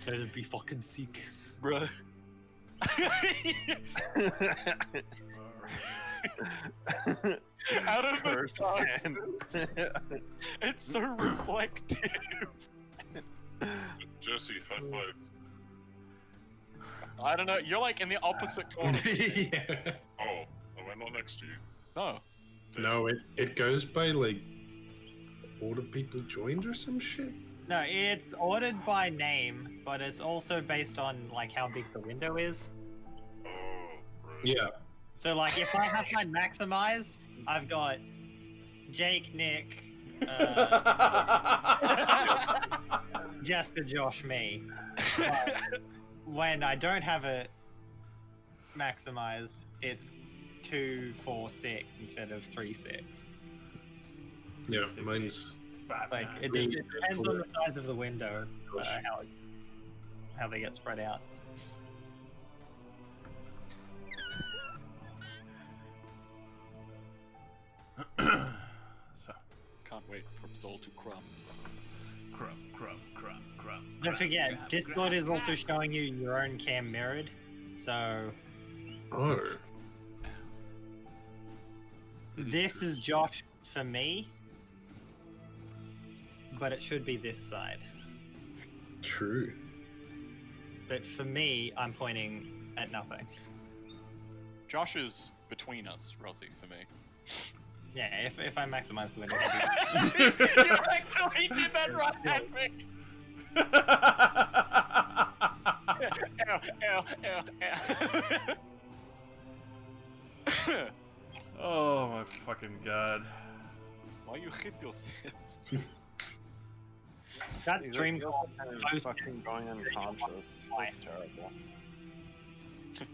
That'd be fucking sick. Bruh. Out of the dark. It's so reflective. Jesse, high five. I don't know. You're like in the opposite corner. Yeah. Oh, am I not next to you? No. No, it goes by like order people joined or some shit. No, it's ordered by name, but it's also based on like how big the window is. Oh, right. Yeah. So like if I have mine maximized, I've got Jake, Nick, Jester, Josh, me. But when I don't have it maximized, it's 2, 4, 6 instead of 3, 6. Yeah, mine's Like it depends on the size of the window, how they get spread out. So, Can't wait for Zol to crumb. crumb. Don't forget, Discord is also showing you your own cam mirrored, so oh. this is Josh for me, but it should be this side. True. But for me, I'm pointing at nothing. Josh is between us, Rosie, for me. Yeah, if I maximize the window. You actually did that right at me! Ow. Oh my fucking god. Why you hit yourself? That's dream call. Fucking going unconscious. That's terrible. I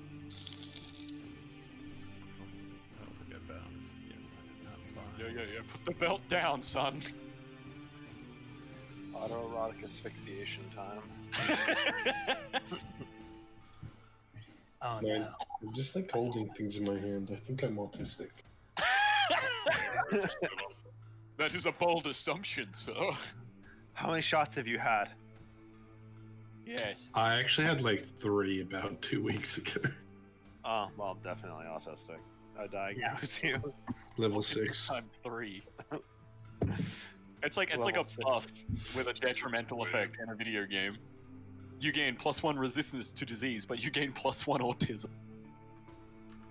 don't think I bound. Yeah, I did not bind. Yeah. Put the belt down, son. Autoerotic asphyxiation time. Oh Man, no. I'm just like holding things in my hand. I think I'm autistic. That is a bold assumption, sir. How many shots have you had? Yes. I actually had like 3 about 2 weeks ago. Oh, well, definitely autistic. I diagnose you. Level 6. Times 3. It's like a Level 6. buff with a detrimental effect in a video game. You gain +1 resistance to disease, but you gain +1 autism.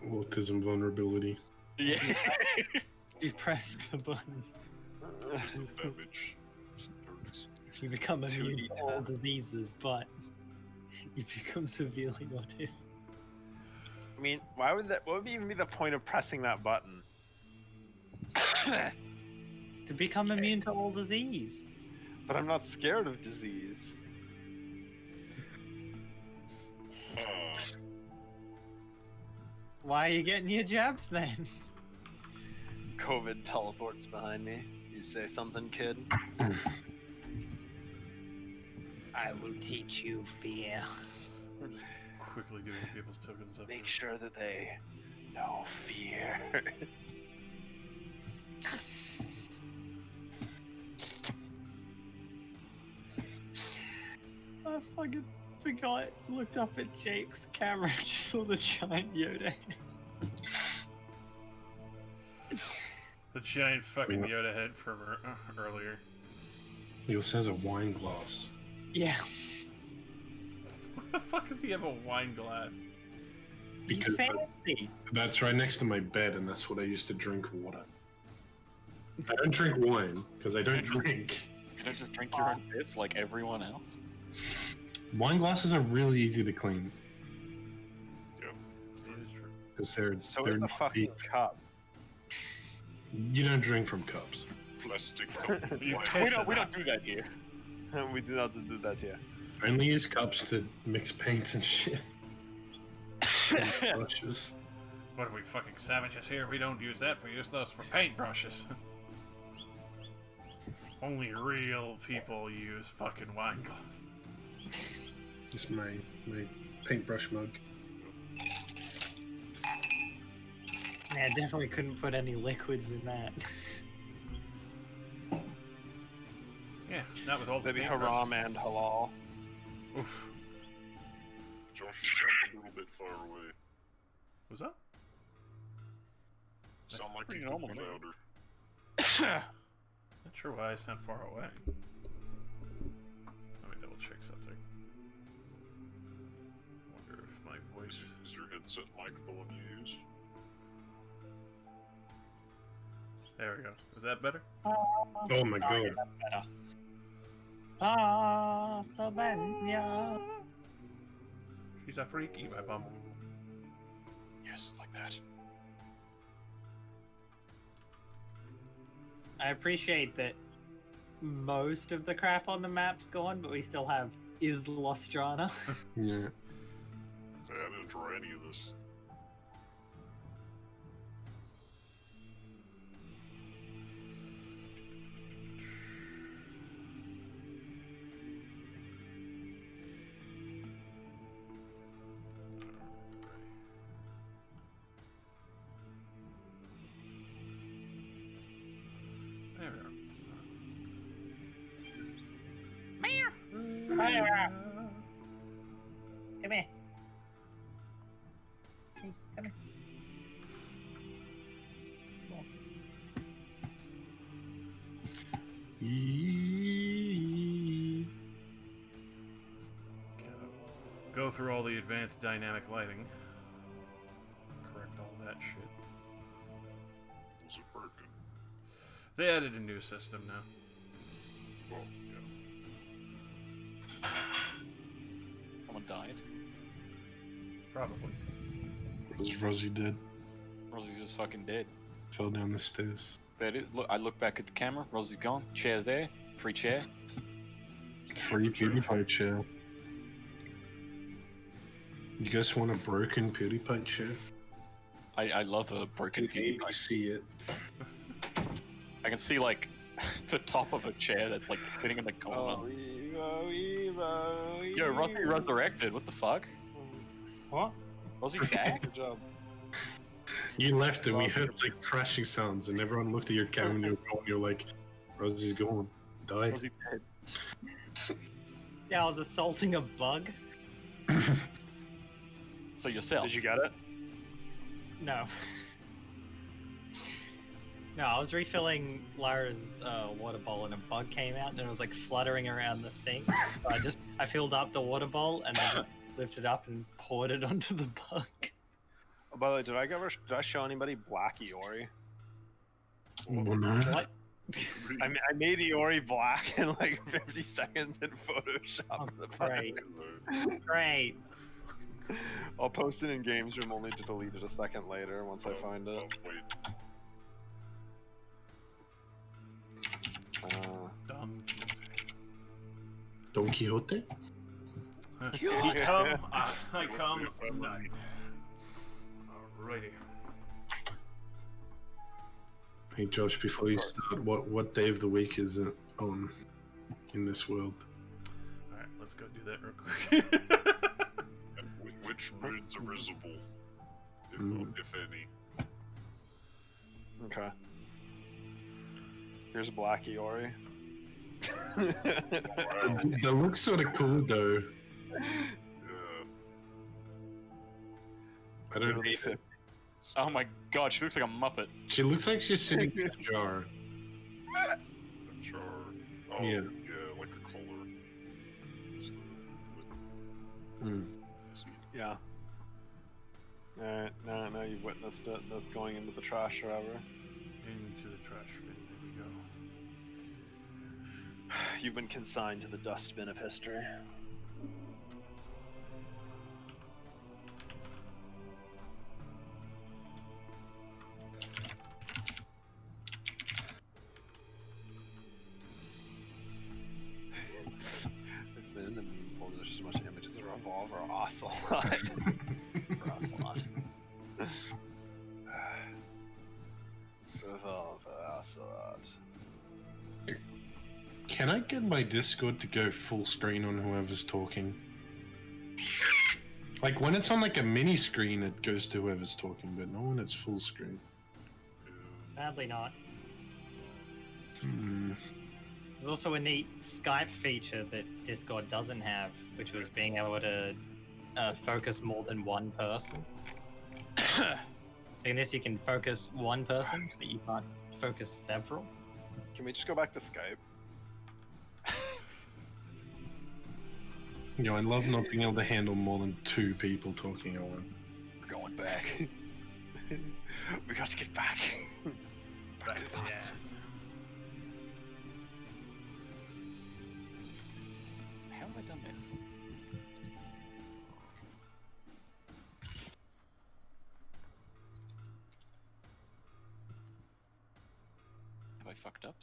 Autism vulnerability. Yeah. You press the button, Damage. you become immune to all diseases, but you become severely autistic. I mean, why would that? What would even be the point of pressing that button? To become immune to all disease. But I'm not scared of disease. Why are you getting your jabs then? COVID teleports behind me. You say something, kid? I will teach you fear. Quickly giving people's tokens up. Make sure that they know fear. I fucking forgot. Looked up at Jake's camera and just saw the giant Yoda. The giant fucking Yoda head from earlier. He also has a wine glass. Yeah. What the fuck does he have a wine glass? He's Because fancy. That's right next to my bed, and that's what I used to drink water. I don't drink wine, because I don't drink. You don't just drink your own piss like everyone else. Wine glasses are really easy to clean. Yep. It is true. Because they're So is the fucking cup. You don't drink from cups. Plastic cup. You Why? piss We in don't do that here. We do not do that here. I only use cups to mix paint and shit. Brushes. What are we, fucking savages here? We don't use that, we use those for paintbrushes. Only real people use fucking wine glasses. Just my paintbrush mug. Yeah, definitely couldn't put any liquids in that. Yeah, not with all the Maybe paintbrushes. haram and halal. Oof. Josh, you sound a little bit far away. Was that? Sound like pretty you could be normal, louder. Not sure why I sound far away. Let me double check something. Wonder if my voice. Is your headset mic the one you use? There we go. Is that better? Oh my god. Better. Ah, Sabenya. She's a freaky, my bum. Yes, like that. I appreciate that most of the crap on the map's gone, but we still have Islostrana. Yeah. I didn't try any of this. There we are. Come here. Hey, come here. Go through all the advanced dynamic lighting. Correct all that shit. Was it broken? They added a new system now. Well, yeah. Someone died. Probably. Was Rosie dead? Rosie's just fucking dead. Fell down the stairs. But look, I look back at the camera. Rosie's gone. Chair there. Free chair. Free PewDiePie chair. You guys want a broken PewDiePie chair? I love a broken Maybe PewDiePie. see it. I can see like the top of a chair that's like sitting in the corner. Yo, Rosie resurrected. What the fuck? What? Rosie back? Good job. You left and we heard like crashing sounds and everyone looked at your camera and you're like, Rosie's gone. Died. Rosie dead. Yeah, I was assaulting a bug. So yourself. Did you get it? No. No, I was refilling Lara's water bowl and a bug came out and it was like fluttering around the sink. So I filled up the water bowl and then lifted up and poured it onto the bug. Oh, by the way, did I show anybody Black Iori? Oh no. What? I made Iori black in like 50 seconds in Photoshop. Oh, The great. button. Great. I'll post it in Games Room only to delete it a second later once I find Oh, it. wait. Don Quixote? He come, I come. None. Alrighty. Hey Josh, before you start, what day of the week is it on in this world? Alright, let's go do that real quick. And which moods are visible, if any? Okay. Here's a Black Iori. Wow. That looks sort of cool though. Yeah. I don't hate it. Oh my god, she looks like a Muppet. She looks like she's sitting in a jar. A jar. Oh, Yeah. yeah, like the color. It's the- Hmm. Yeah. Alright, now you've witnessed it. That's going into the trash forever. Into the trash bin, there we go. You've been consigned to the dustbin of history. In the meme folder, there's so much images of Revolver Ocelot. Ocelot. Revolver Ocelot. Can I get my Discord to go full screen on whoever's talking? Like when it's on like a mini screen, it goes to whoever's talking, but not when it's full screen. Sadly not. Hmm. There's also a neat Skype feature that Discord doesn't have, which was being able to focus more than one person. In this, you can focus one person, but you can't focus several. Can we just go back to Skype? You know, I love not being able to handle more than 2 people talking at once. We're going back. We got to get back. Back to the ass. How have I done this? Have I fucked up?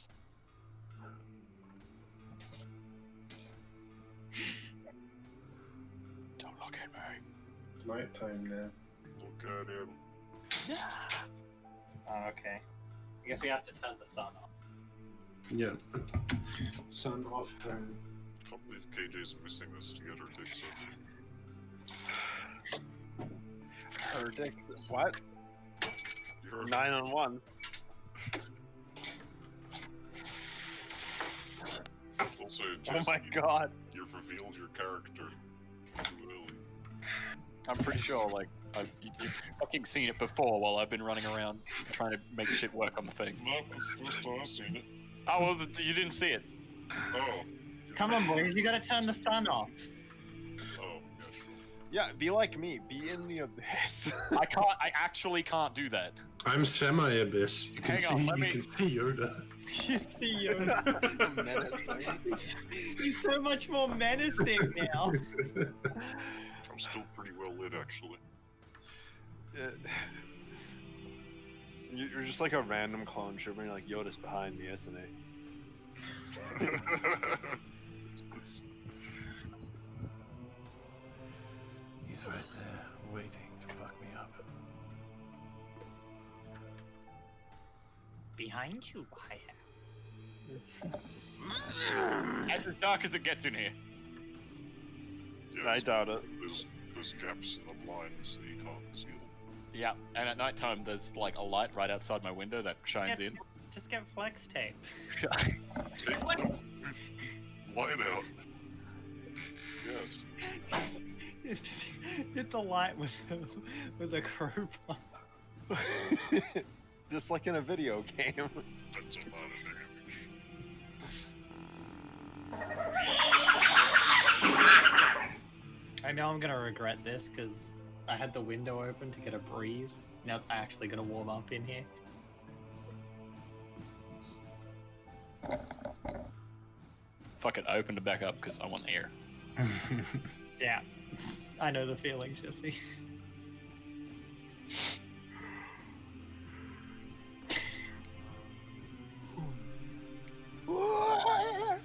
Don't look at me. It's night time now. Look at him. Oh, okay. I guess we have to turn the sun off. Yeah. Sun off. Can't believe KJ's missing this to get her dick sucked. Her dick. What? You heard 9 on 1. Also, Oh Jesse, my god. you've revealed your character too early. I'm pretty sure, like, you've fucking seen it before while I've been running around trying to make shit work on the thing. No, it's the first time I've seen it. Oh, well, you didn't see it. Oh. Come on, boys, you gotta turn the sun off. Oh, yeah, sure. Yeah, be like me. Be in the abyss. I actually can't do that. I'm semi-abyss. You can Hang see, on, let you me- can see Yoda. You see Yoda. He's so much more menacing now. I'm still pretty well lit, actually. You're just like a random clone trooper. You're like, Yoda's behind me, isn't he? He's right there, waiting to fuck me up. Behind you, It's as dark as it gets in here. Yes, I doubt it. there's gaps in the blinds that you can't see them. Yeah, and at night time there's like a light right outside my window that shines in. Just get flex tape. Take the light out. Yes. Hit the light with a crowbar. Just like in a video game. That's a lot of damage. I know I'm gonna regret this because I had the window open to get a breeze. Now it's actually gonna warm up in here. Fuck it, I opened it back up because I want air. Yeah, I know the feeling, Jesse. Oh,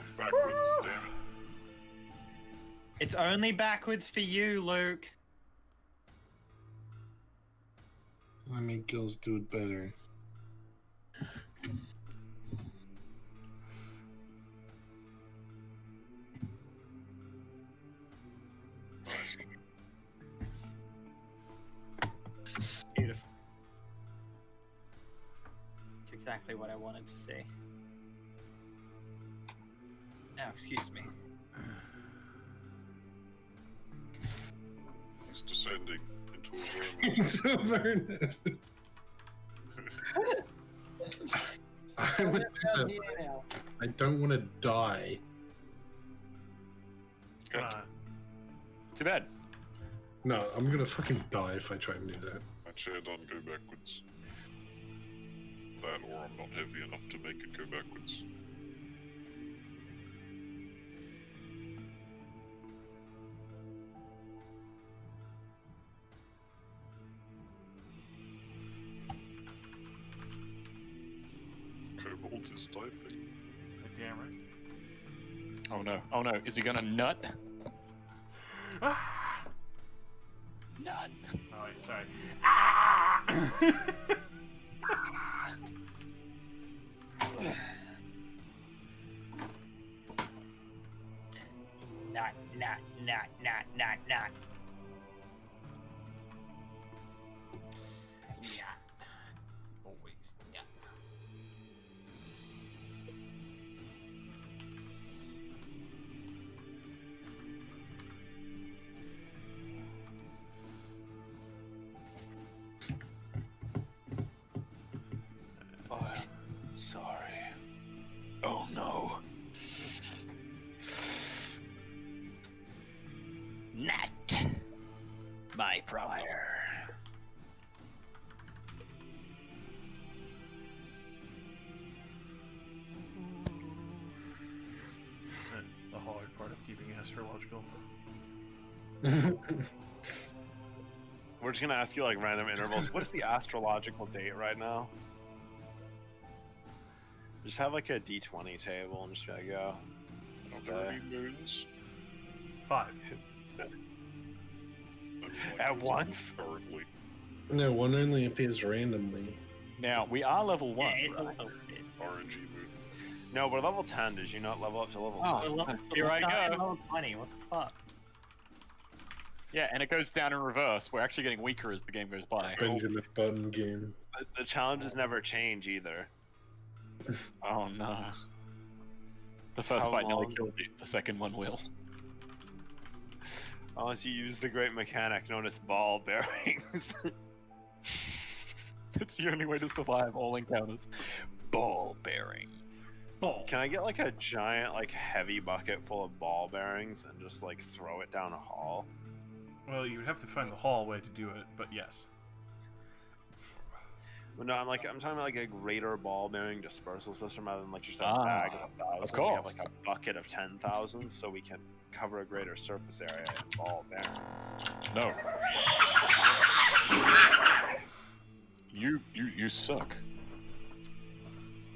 it's backwards, damn it. It's only backwards for you, Luke. I mean, girls do it better. Beautiful. It's exactly what I wanted to see. Now, excuse me. He's descending into a wormhole. It's over. I would do that. I don't want to die. Come on. Too bad. No, I'm gonna fucking die if I try and do that. My chair doesn't go backwards. That, or I'm not heavy enough to make it go backwards. Cobalt is typing. Damn right. Oh no, oh no, is he gonna nut? Ah! Nut. Oh, wait, sorry. Ah! Not. Always. Yeah. typewriter. And the hard part of keeping astrological. We're just gonna ask you like random intervals. What is the astrological date right now? Just have like a D20 table and just be like, go. Are there any moons? 5. At once? Currently. No, one only appears randomly. Now, we are level 1. Yeah, it's right? also RNG moon. No, we're level 10. Did you not level up to level Oh. 10? Here I go. Level 20. What the fuck? Yeah, and it goes down in reverse. We're actually getting weaker as the game goes by. Benjamin Button game. The challenges never change either. Oh no. The first How fight nearly long? kills you. The second one will. Unless you use the great mechanic known as ball bearings. It's the only way to survive all encounters. Ball bearing. Balls. Can I get like a giant, like heavy bucket full of ball bearings and just like throw it down a hall? Well, you would have to find the hallway to do it, but yes. Well, no, I'm talking about like a greater ball bearing dispersal system rather than like just a Ah, bag of 1,000. of We have course. like a bucket of 10,000 so we can cover a greater surface area in ball bearings. No. You suck.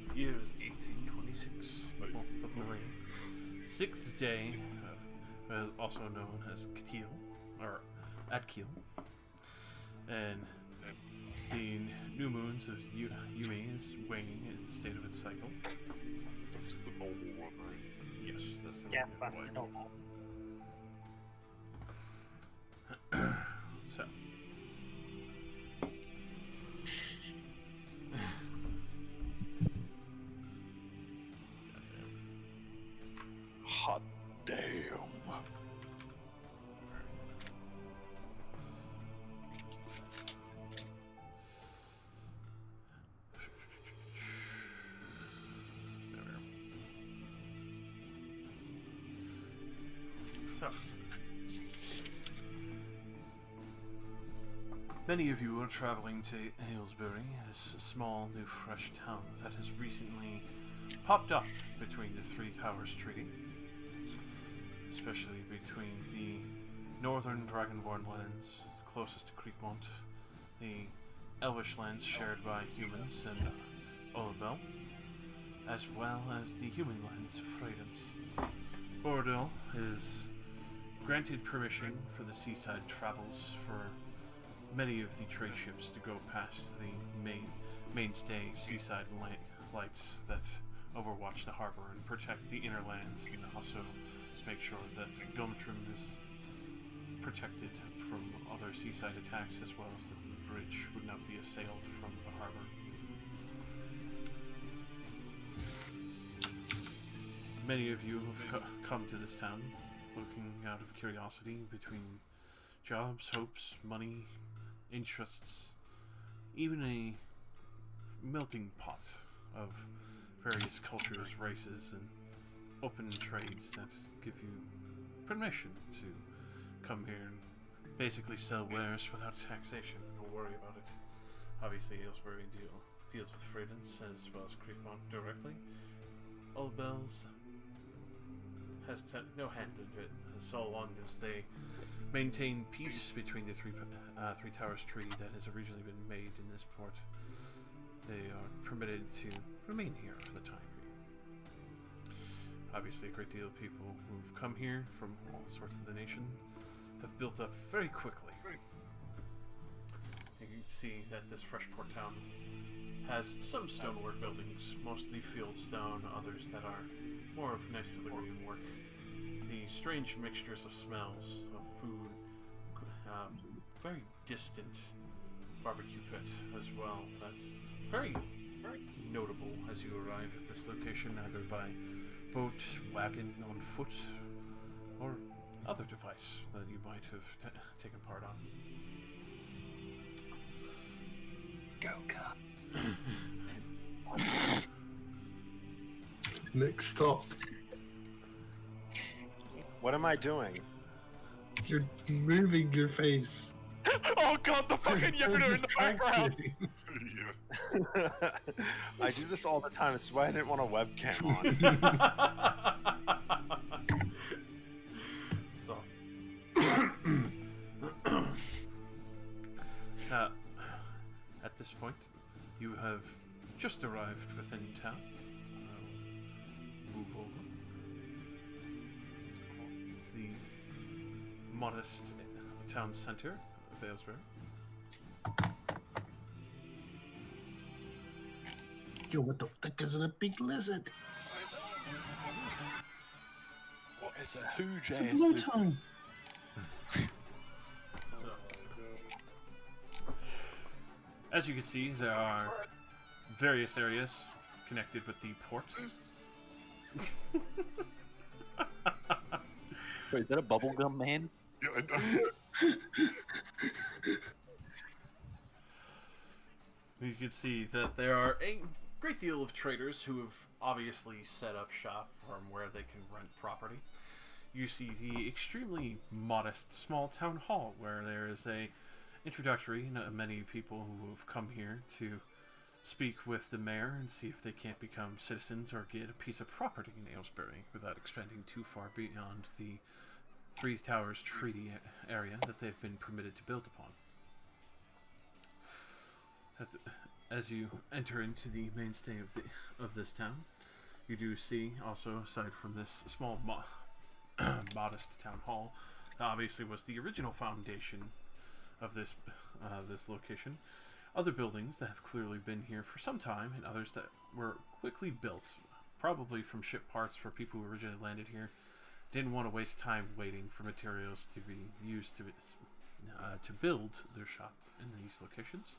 The year is 1826, the month of May. 6th day, also known as Kiel, or Adkiel. And the new moons of Yumi is waning in the state of its cycle. That's the normal one, right? Yes, that's the Yeah, normal fuck, way. no. So. Hot damn. There we go. So, many of you are traveling to Aylesbury, this small, new, fresh town that has recently popped up between the Three Towers Treaty, especially between the northern Dragonborn lands closest to Creekmont, the Elvish lands shared by humans and Olabel, as well as the human lands of Freydance. Borodil is granted permission for the seaside travels for many of the trade ships to go past the mainstay seaside lights that overwatch the harbor and protect the inner lands, and also make sure that Gomtrim is protected from other seaside attacks, as well as that the bridge would not be assailed from the harbor. Many of you have come to this town looking out of curiosity between jobs, hopes, money, interests, even a melting pot of various cultures, races, and open trades that give you permission to come here and basically sell wares without taxation or worry about it. Obviously, Aylesbury deals with Freydance as well as Creekmont directly. Old Bells has no hand in it, so long as they maintain peace between the Three Towers Treaty that has originally been made in this port. They are permitted to remain here for the time being. Obviously, a great deal of people who've come here from all sorts of the nation have built up very quickly. You can see that this Freshport town has some stonework buildings, mostly field stone, others that are more of nice filigree work. The strange mixtures of smells, of food, very distant barbecue pit as well. That's very, very notable as you arrive at this location, either by boat, wagon, on foot, or other device that you might have taken part on. Go, car. Next stop. What am I doing? You're moving your face. Oh god, the fucking Yoda in the background! Yeah. I do this all the time. It's why I didn't want a webcam on. So, at this point, you have just arrived within town. So, move over. It's the modest town center of Aylesbury. Yo, what the fuck is in a big lizard? It's a huge It's a ass blue lizard. tongue. As you can see, there are various areas connected with the port. Wait, is that a bubblegum man? Yeah, I know. You can see that there are a great deal of traders who have obviously set up shop from where they can rent property. You see the extremely modest small town hall where there is a introductory, many people who have come here to speak with the mayor and see if they can't become citizens or get a piece of property in Aylesbury without expanding too far beyond the Three Towers Treaty area that they've been permitted to build upon. As you enter into the mainstay of this town, you do see also, aside from this small modest town hall, that obviously was the original foundation of this location, other buildings that have clearly been here for some time, and others that were quickly built, probably from ship parts for people who originally landed here. Didn't want to waste time waiting for materials to be used to build their shop in these locations,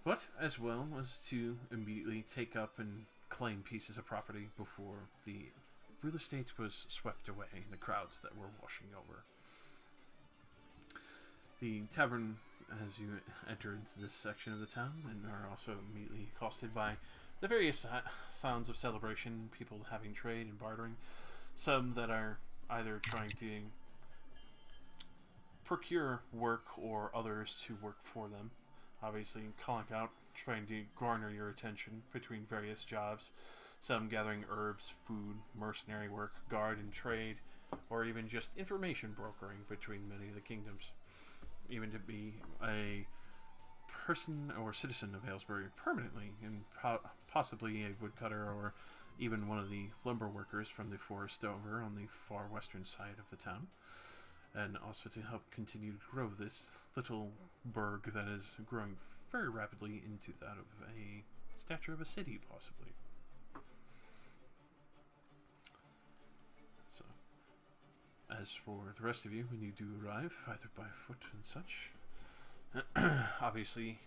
but as well as to immediately take up and claim pieces of property before the real estate was swept away in the crowds that were washing over. The tavern, as you enter into this section of the town, and are also immediately accosted by the various sounds of celebration, people having trade and bartering, some that are either trying to procure work or others to work for them. Obviously, calling out, trying to garner your attention between various jobs, some gathering herbs, food, mercenary work, guard and trade, or even just information brokering between many of the kingdoms. Even to be a person or citizen of Aylesbury permanently, and possibly a woodcutter or even one of the lumber workers from the forest over on the far western side of the town, and also to help continue to grow this little burg that is growing very rapidly into that of a stature of a city, possibly. So, as for the rest of you, when you do arrive, either by foot and such, obviously,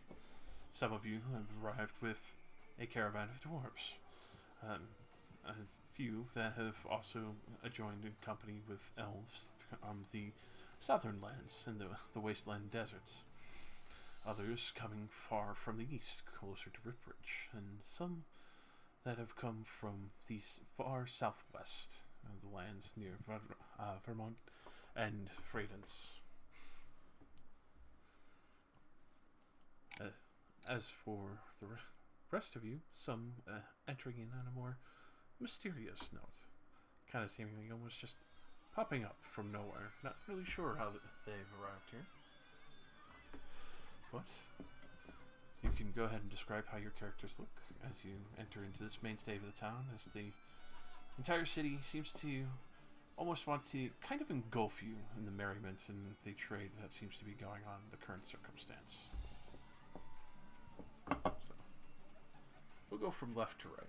some of you have arrived with a caravan of dwarves. A few that have also joined in company with elves from the southern lands and the wasteland deserts. Others coming far from the east, closer to Ripridge, and some that have come from the far southwest, the lands near Vermont and Fradance. As for the rest of you, some entering in on a more mysterious note, kind of seemingly almost just popping up from nowhere. Not really sure how they've arrived here, but you can go ahead and describe how your characters look as you enter into this mainstay of the town, as the entire city seems to almost want to kind of engulf you in the merriment and the trade that seems to be going on in the current circumstance. So, we'll go from left to right.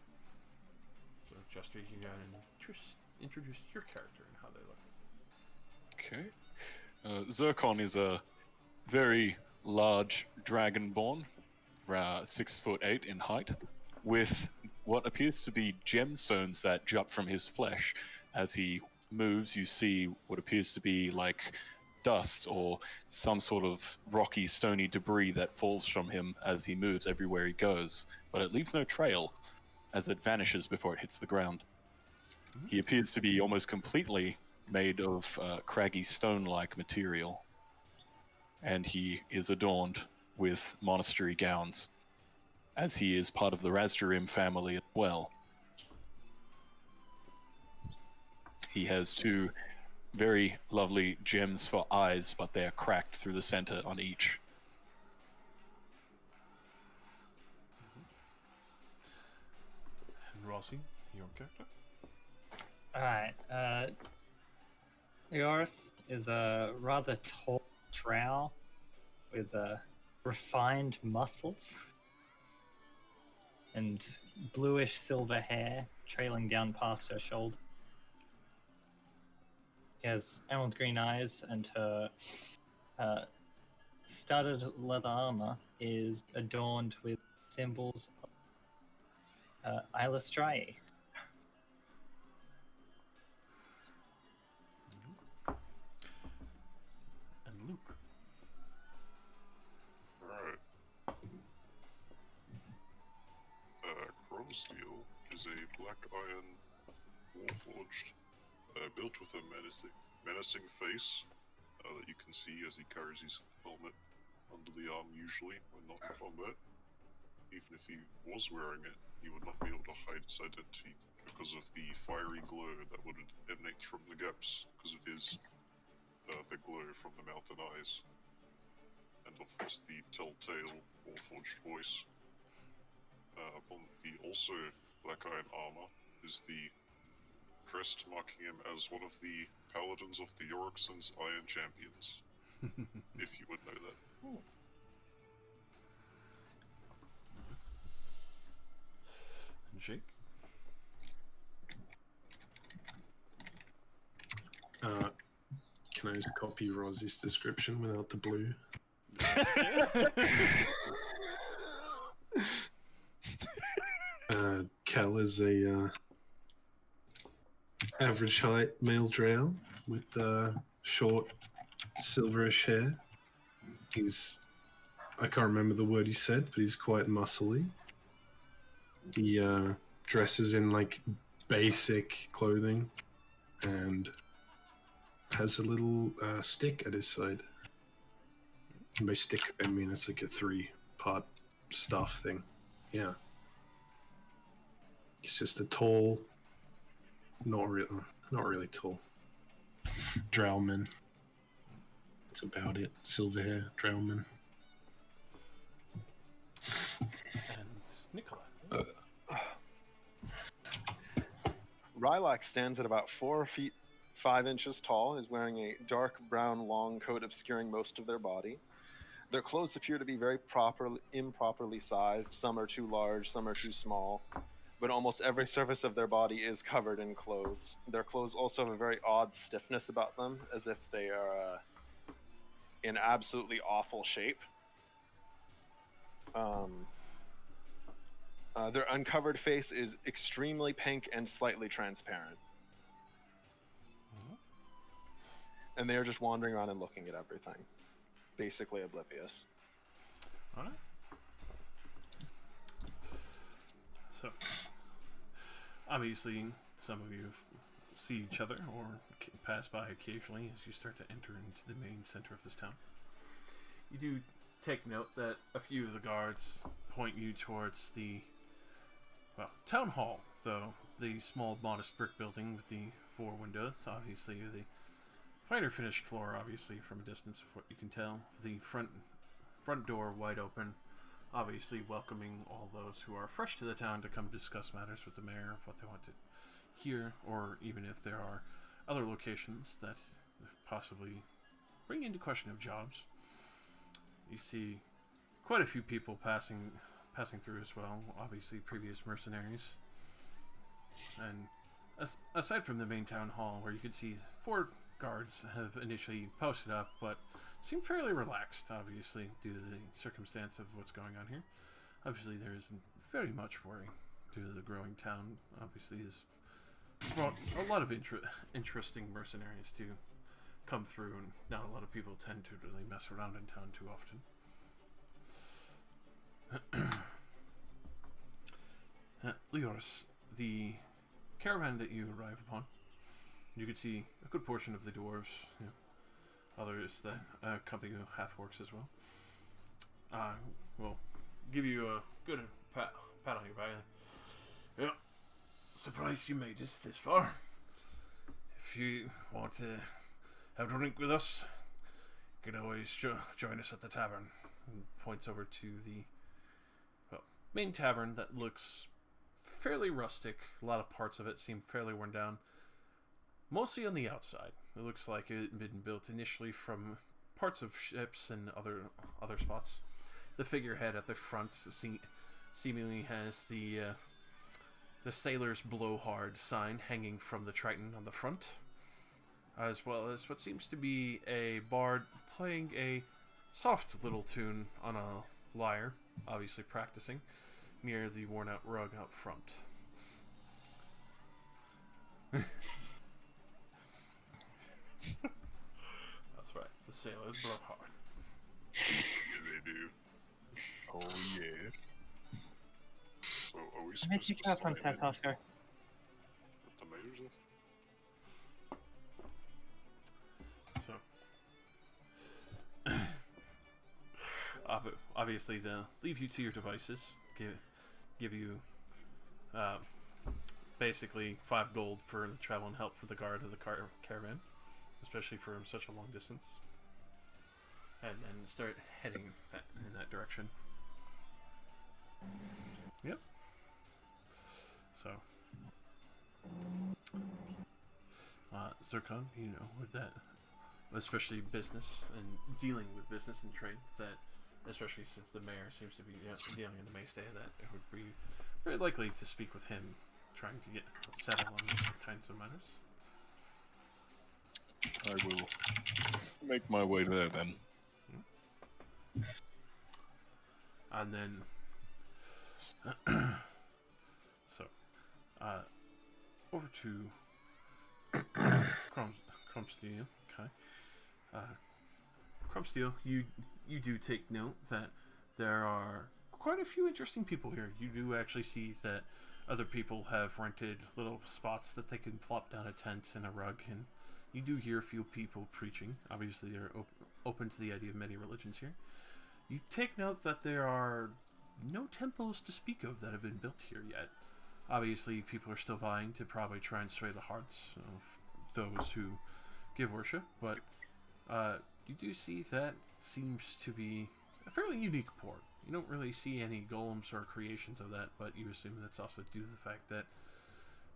So, Jester, you can go ahead and introduce your character and how they look. Okay. Zircon is a very large dragonborn, around 6'8" in height, with what appears to be gemstones that jut from his flesh. As he moves, you see what appears to be like dust or some sort of rocky, stony debris that falls from him as he moves everywhere he goes, but it leaves no trail as it vanishes before it hits the ground. He appears to be almost completely made of craggy stone-like material. and he is adorned with monastery gowns, as he is part of the Razdarim family as well. He has two very lovely gems for eyes, but they are cracked through the center on each. And Rossi, your character? Alright, Eoris is a rather tall drow with refined muscles and bluish silver hair trailing down past her shoulder. She has emerald green eyes, and her studded leather armor is adorned with symbols of Ilastrae. And Luke. Alright. Chromesteel is a black iron warforged, built with a menacing face that you can see as he carries his helmet under the arm usually when not in combat. Even if he was wearing it, he would not be able to hide his identity because of the fiery glow that would emanate from the gaps because of his the glow from the mouth and eyes. And of course the telltale warforged voice. On the also black iron armor is the crest marking him as one of the paladins of the Yorickson's Iron Champions. If you would know that. And Jake? Can I just copy Rossie's description without the blue? Cal is a average height male drow with short silverish hair. I can't remember the word he said, but he's quite muscly. He dresses in like basic clothing and has a little stick at his side. And by stick, I mean it's like a 3-part staff thing. Yeah. He's just a tall, not really tall, drowman. That's about it. Silver hair, drowman. And Nicola? Rylac stands at about 4 feet 5 inches tall, is wearing a dark brown long coat obscuring most of their body. Their clothes appear to be very improperly sized. Some are too large, some are too small, but almost every surface of their body is covered in clothes. Their clothes also have a very odd stiffness about them, as if they are in absolutely awful shape. Their uncovered face is extremely pink and slightly transparent. And they are just wandering around and looking at everything. Basically oblivious. Alright. So, obviously, some of you see each other or pass by occasionally as you start to enter into the main center of this town. You do take note that a few of the guards point you towards the, well, town hall, though. The small, modest brick building with the 4 windows, obviously the fighter finished floor, obviously, from a distance of what you can tell. The front door wide open, obviously welcoming all those who are fresh to the town to come discuss matters with the mayor of what they want to hear, or even if there are other locations that possibly bring into question of jobs. You see quite a few people passing through as well, obviously previous mercenaries. And aside from the main town hall, where you could see 4 guards have initially posted up, but seem fairly relaxed, obviously, due to the circumstance of what's going on here. Obviously, there isn't very much worry due to the growing town. Obviously, has brought a lot of interesting mercenaries to come through, and not a lot of people tend to really mess around in town too often. Leoris, the caravan that you arrive upon, you could see a good portion of the dwarves, others that accompany you, half-orcs as well. Will give you a good pat on your back. Yeah, surprised you made it this far. If you want to have a drink with us, you can always join us at the tavern. And points over to the main tavern that looks fairly rustic. A lot of parts of it seem fairly worn down. Mostly on the outside. It looks like it had been built initially from parts of ships and other spots. The figurehead at the front seemingly has the sailor's blowhard sign hanging from the Triton on the front, as well as what seems to be a bard playing a soft little tune on a lyre, obviously practicing, near the worn-out rug out front. That's right, the sailor's blowhard. Yeah, they do. Oh yeah. So are we Let me supposed take to you up one sign sec, in Oscar. with the mayor's office? So, obviously, they'll leave you to your devices. Give you basically 5 gold for the travel and help for the guard of the caravan, especially for such a long distance, and start heading in that direction. Yep. So, Zircon, you know, with that, especially business and dealing with business and trade, that especially since the mayor seems to be dealing in the mainstay of that, it would be very likely to speak with him, trying to get settled on these kinds of matters. I will make my way there then. And then, so, over to Crumpsteel. Okay, Crumpsteel, you do take note that there are quite a few interesting people here. You do actually see that other people have rented little spots that they can plop down a tent and a rug, and you do hear a few people preaching. Obviously, they're open to the idea of many religions here. You take note that there are no temples to speak of that have been built here yet. Obviously, people are still vying to probably try and sway the hearts of those who give worship, but you do see that seems to be a fairly unique port. You don't really see any golems or creations of that, but you assume that's also due to the fact that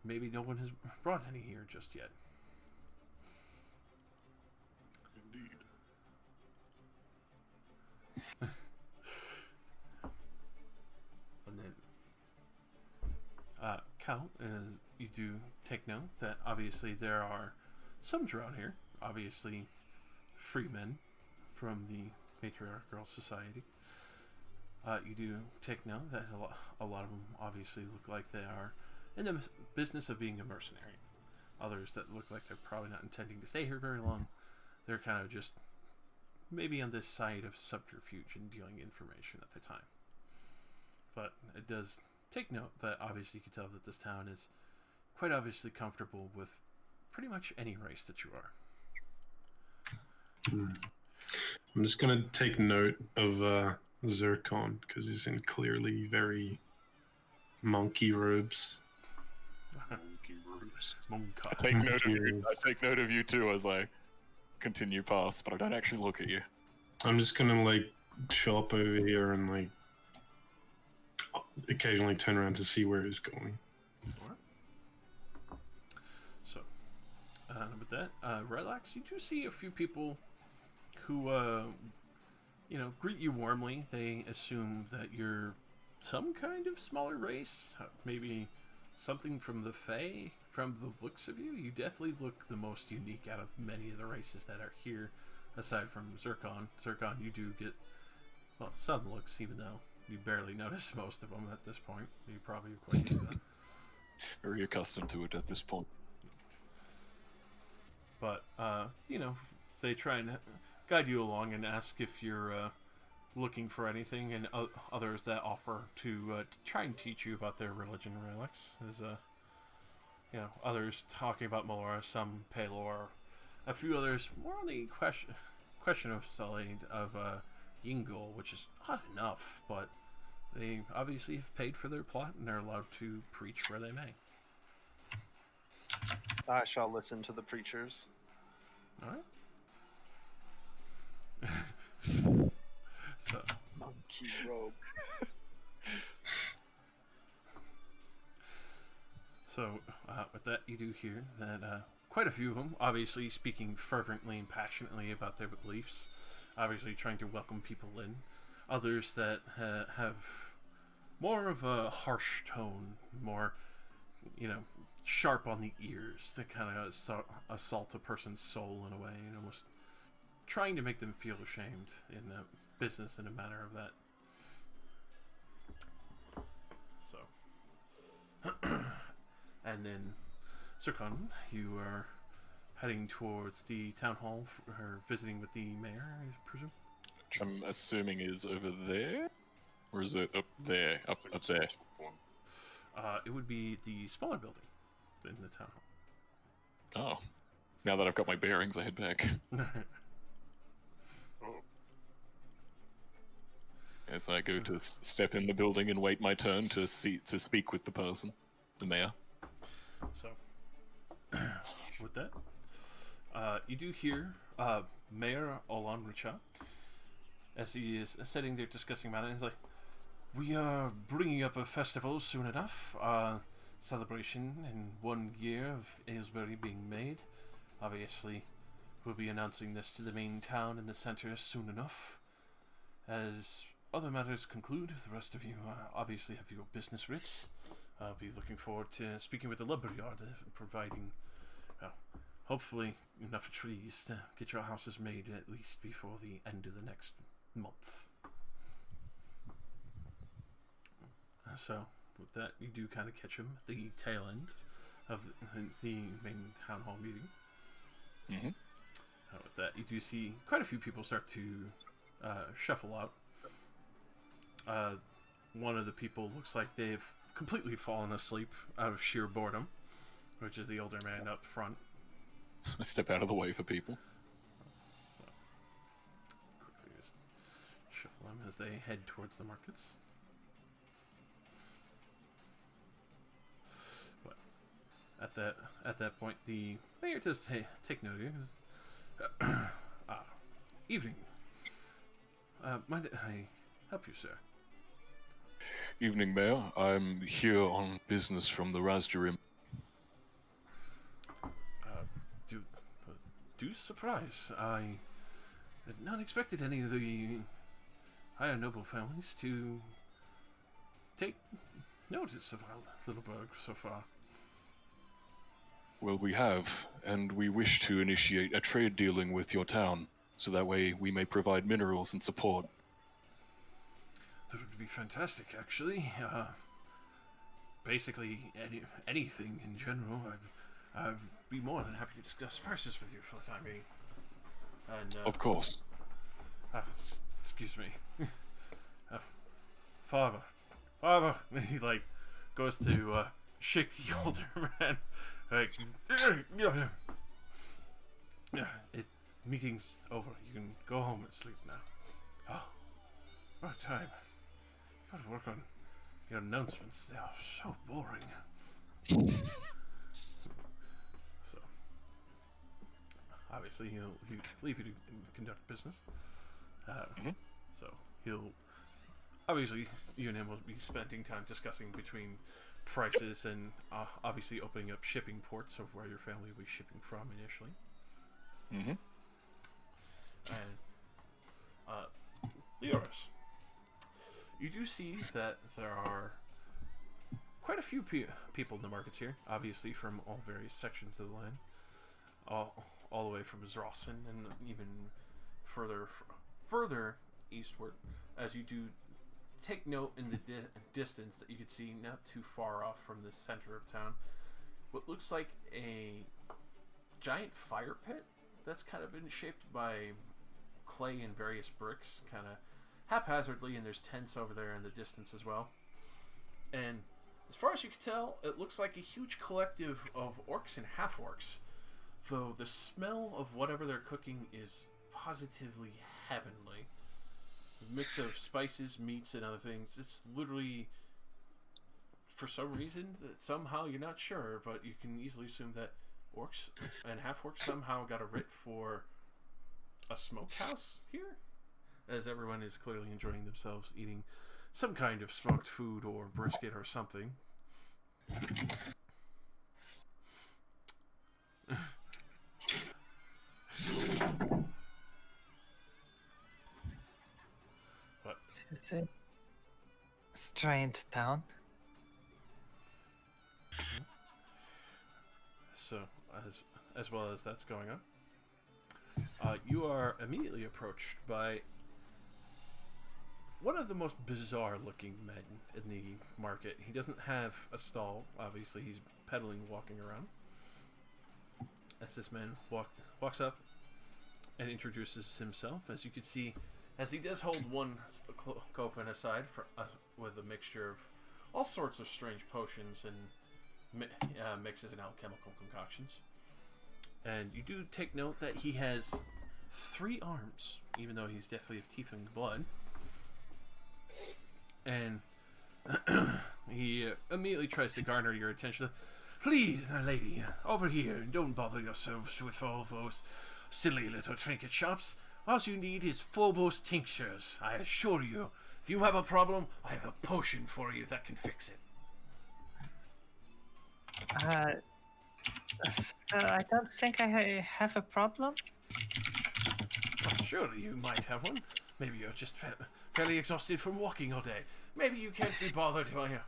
maybe no one has brought any here just yet. Indeed. And then, Cal, you do take note that obviously there are some drow here, obviously free men from the matriarchal society. You do take note that a lot of them obviously look like they are in the business of being a mercenary. Others that look like they're probably not intending to stay here very long. They're kind of just maybe on this side of subterfuge and dealing information at the time. But it does take note that obviously you can tell that this town is quite obviously comfortable with pretty much any race that you are. I'm just going to take note of Zircon, because he's in clearly very monkey robes. Monkey robes. I take note of you. I take note of you too as I continue past, but I don't actually look at you. I'm just going to, like, show up over here and, like, occasionally turn around to see where he's going. Alright. So, with that, Relax, you do see a few people who, greet you warmly. They assume that you're some kind of smaller race, maybe something from the Fae. From the looks of you, you definitely look the most unique out of many of the races that are here, aside from Zircon. Zircon, you do get, well, some looks, even though you barely notice most of them at this point. You probably are quite used to that. Very accustomed to it at this point. But, they try and guide you along and ask if you're looking for anything, and others that offer to try and teach you about their religion. Relax. There's others talking about Melora, some Paylor, a few others more on the question of Yingol, which is odd enough, but they obviously have paid for their plot and are allowed to preach where they may. I shall listen to the preachers. All right. So, Monkey robe. with that, you do hear that quite a few of them, obviously speaking fervently and passionately about their beliefs, obviously trying to welcome people in. Others that have more of a harsh tone, more, sharp on the ears, that kind of assault a person's soul in a way, and almost trying to make them feel ashamed in the business in a manner of that. So, and then, Sirkon, you are heading towards the town hall or visiting with the mayor, I presume? Which I'm assuming is over there? Or is it up there? Up there? It would be the smaller building in the town Oh. Now that I've got my bearings, I head back. hall. Oh, As I go to step in the building and wait my turn to speak with the person, the mayor. So, with that, you do hear Mayor Olan Richa, as he is sitting there discussing matters. He's like, "We are bringing up a festival soon enough. Celebration in 1 year of Aylesbury being made. Obviously, we'll be announcing this to the main town in the center soon enough. As other matters conclude, the rest of you obviously have your business writs. I'll be looking forward to speaking with the lumberyard, providing, hopefully enough trees to get your houses made at least before the end of the next month." So, with that, you do kind of catch him at the tail end of the main town hall meeting. Mm-hmm. With that, you do see quite a few people start to shuffle out. One of the people looks like they've completely fallen asleep out of sheer boredom, which is the older man up front. I step out of the way for people. So, quickly just shuffle them as they head towards the markets. But at that point, the mayor does take note of you. Evening. Might I help you, sir? Evening, Mayor. I'm here on business from the Razdurim. Due surprise. I had not expected any of the higher noble families to take notice of our little burg so far. Well, we have, and we wish to initiate a trade dealing with your town, so that way we may provide minerals and support. That would be fantastic, actually. Basically, anything in general. I'd be more than happy to discuss prices with you for the time being. And, Of course. Excuse me. Father. He, goes to, shake the older man. Meeting's over. You can go home and sleep now. Oh, what time. You gotta work on your announcements. They are so boring. So, obviously, he'll leave you to conduct business. So, he'll... Obviously, you and him will be spending time discussing between prices and obviously opening up shipping ports of where your family will be shipping from initially. Mm-hmm. And, Leoris, you do see that there are quite a few people in the markets here, obviously from all various sections of the land, all the way from Zrossen and even further eastward, as you do take note in the distance that you can see not too far off from the center of town what looks like a giant fire pit that's kind of been shaped by clay and various bricks, kind of haphazardly, and there's tents over there in the distance as well. And as far as you can tell, it looks like a huge collective of orcs and half-orcs, though the smell of whatever they're cooking is positively heavenly. A mix of spices, meats, and other things. It's literally, for some reason, that somehow you're not sure, but you can easily assume that orcs and half-orcs somehow got a writ for a smokehouse here, as everyone is clearly enjoying themselves eating some kind of smoked food or brisket or something. But It's a strange town. so, as well as that's going on, you are immediately approached by one of the most bizarre-looking men in the market. He doesn't have a stall. Obviously, he's pedaling, walking around. As this man walks up and introduces himself, as you can see, as he does hold one copen aside for with a mixture of all sorts of strange potions and mixes and alchemical concoctions. And you do take note that he has 3 arms, even though he's definitely of tiefling blood. And he immediately tries to garner your attention. Please, my lady, over here, and don't bother yourselves with all those silly little trinket shops. All you need is Phobos tinctures. I assure you, if you have a problem, I have a potion for you that can fix it. I don't think I have a problem. Well, surely you might have one. Maybe you're just fairly exhausted from walking all day. Maybe you can't be bothered by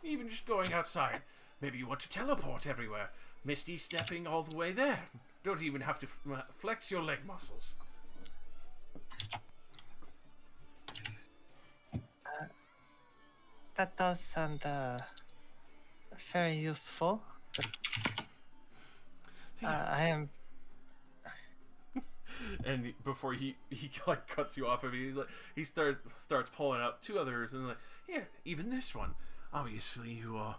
even just going outside. Maybe you want to teleport everywhere. Misty stepping all the way there. Don't even have to flex your leg muscles. That does sound very useful. But, I am. And before he like cuts you off, he starts pulling out 2 others and like, here, even this one. Obviously, you are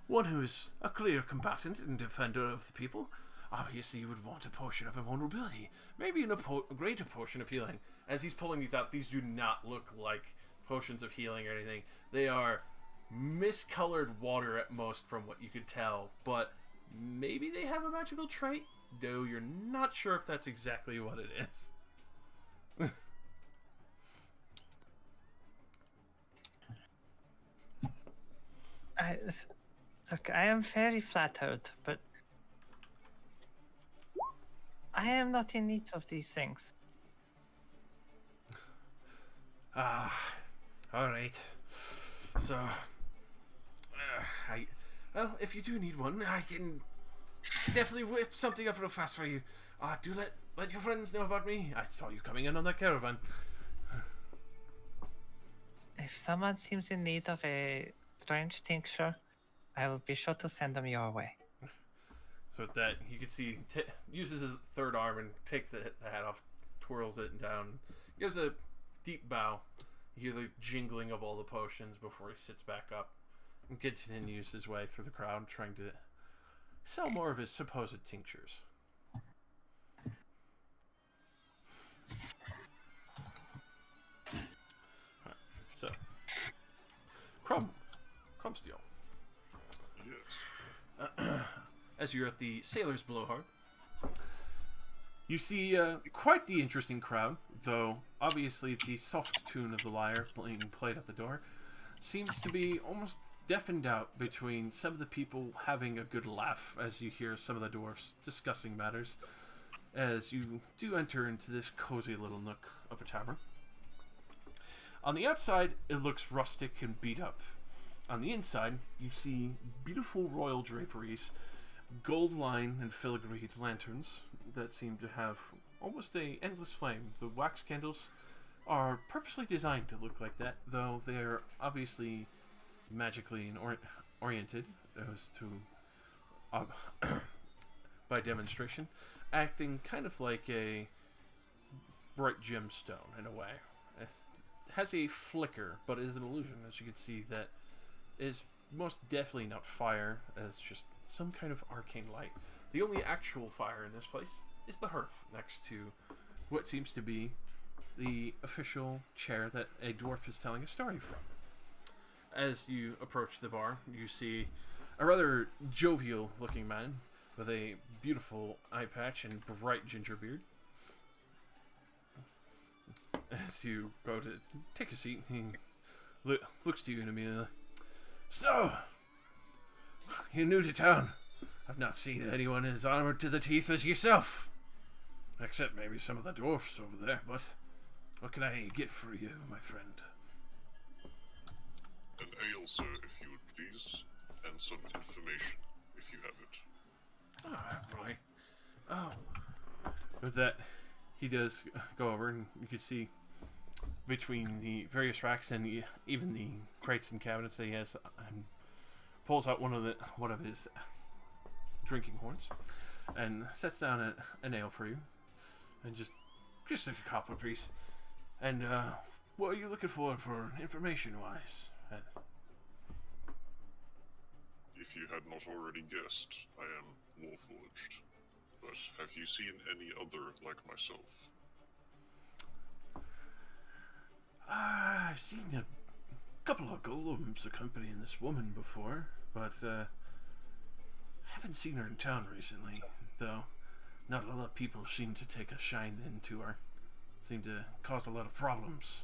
one who is a clear combatant and defender of the people. Obviously, you would want a potion of invulnerability, maybe a greater potion of healing. As he's pulling these out, these do not look like potions of healing or anything. They are miscolored water at most, from what you could tell. But maybe they have a magical trait, though you're not sure if that's exactly what it is. Look, I am very flattered, but I am not in need of these things. Alright. So, well, if you do need one, I can definitely whip something up real fast for you. Do let your friends know about me. I saw you coming in on that caravan. If someone seems in need of a strange tincture, I will be sure to send them your way. So with that, you can see uses his 3rd arm and takes the hat off, twirls it down, gives a deep bow. You hear the jingling of all the potions before he sits back up and continues his way through the crowd, trying to sell more of his supposed tinctures. Right, so, Crumbsteel. Yes. As you're at the Sailor's Blowhard, you see quite the interesting crowd, though obviously the soft tune of the lyre being played at the door seems to be almost deafened out between some of the people having a good laugh as you hear some of the dwarfs discussing matters as you do enter into this cozy little nook of a tavern. On the outside, it looks rustic and beat up. On the inside, you see beautiful royal draperies, gold line and filigreed lanterns that seem to have almost a endless flame. The wax candles are purposely designed to look like that, though they're obviously magically oriented as to by demonstration, acting kind of like a bright gemstone in a way. It has a flicker, but it is an illusion, as you can see, that is most definitely not fire, as just some kind of arcane light. The only actual fire in this place is the hearth next to what seems to be the official chair that a dwarf is telling a story from. As you approach the bar, you see a rather jovial looking man with a beautiful eye patch and bright ginger beard. As you go to take a seat, he looks to you in a minute. So, you're new to town. I've not seen anyone as armored to the teeth as yourself. Except maybe some of the dwarfs over there, but what can I get for you, my friend? An ale, sir, if you would please, and some information, if you have it. Oh, happily. Oh. With that, he does go over, and you can see between the various racks and even the crates and cabinets that he has, and pulls out one of his drinking horns, and sets down an ale for you, and just a copper piece. And what are you looking for information-wise? If you had not already guessed, I am Warforged. But have you seen any other like myself? I've seen a couple of golems accompanying this woman before, but haven't seen her in town recently, though not a lot of people seem to take a shine into her. Seem to cause a lot of problems.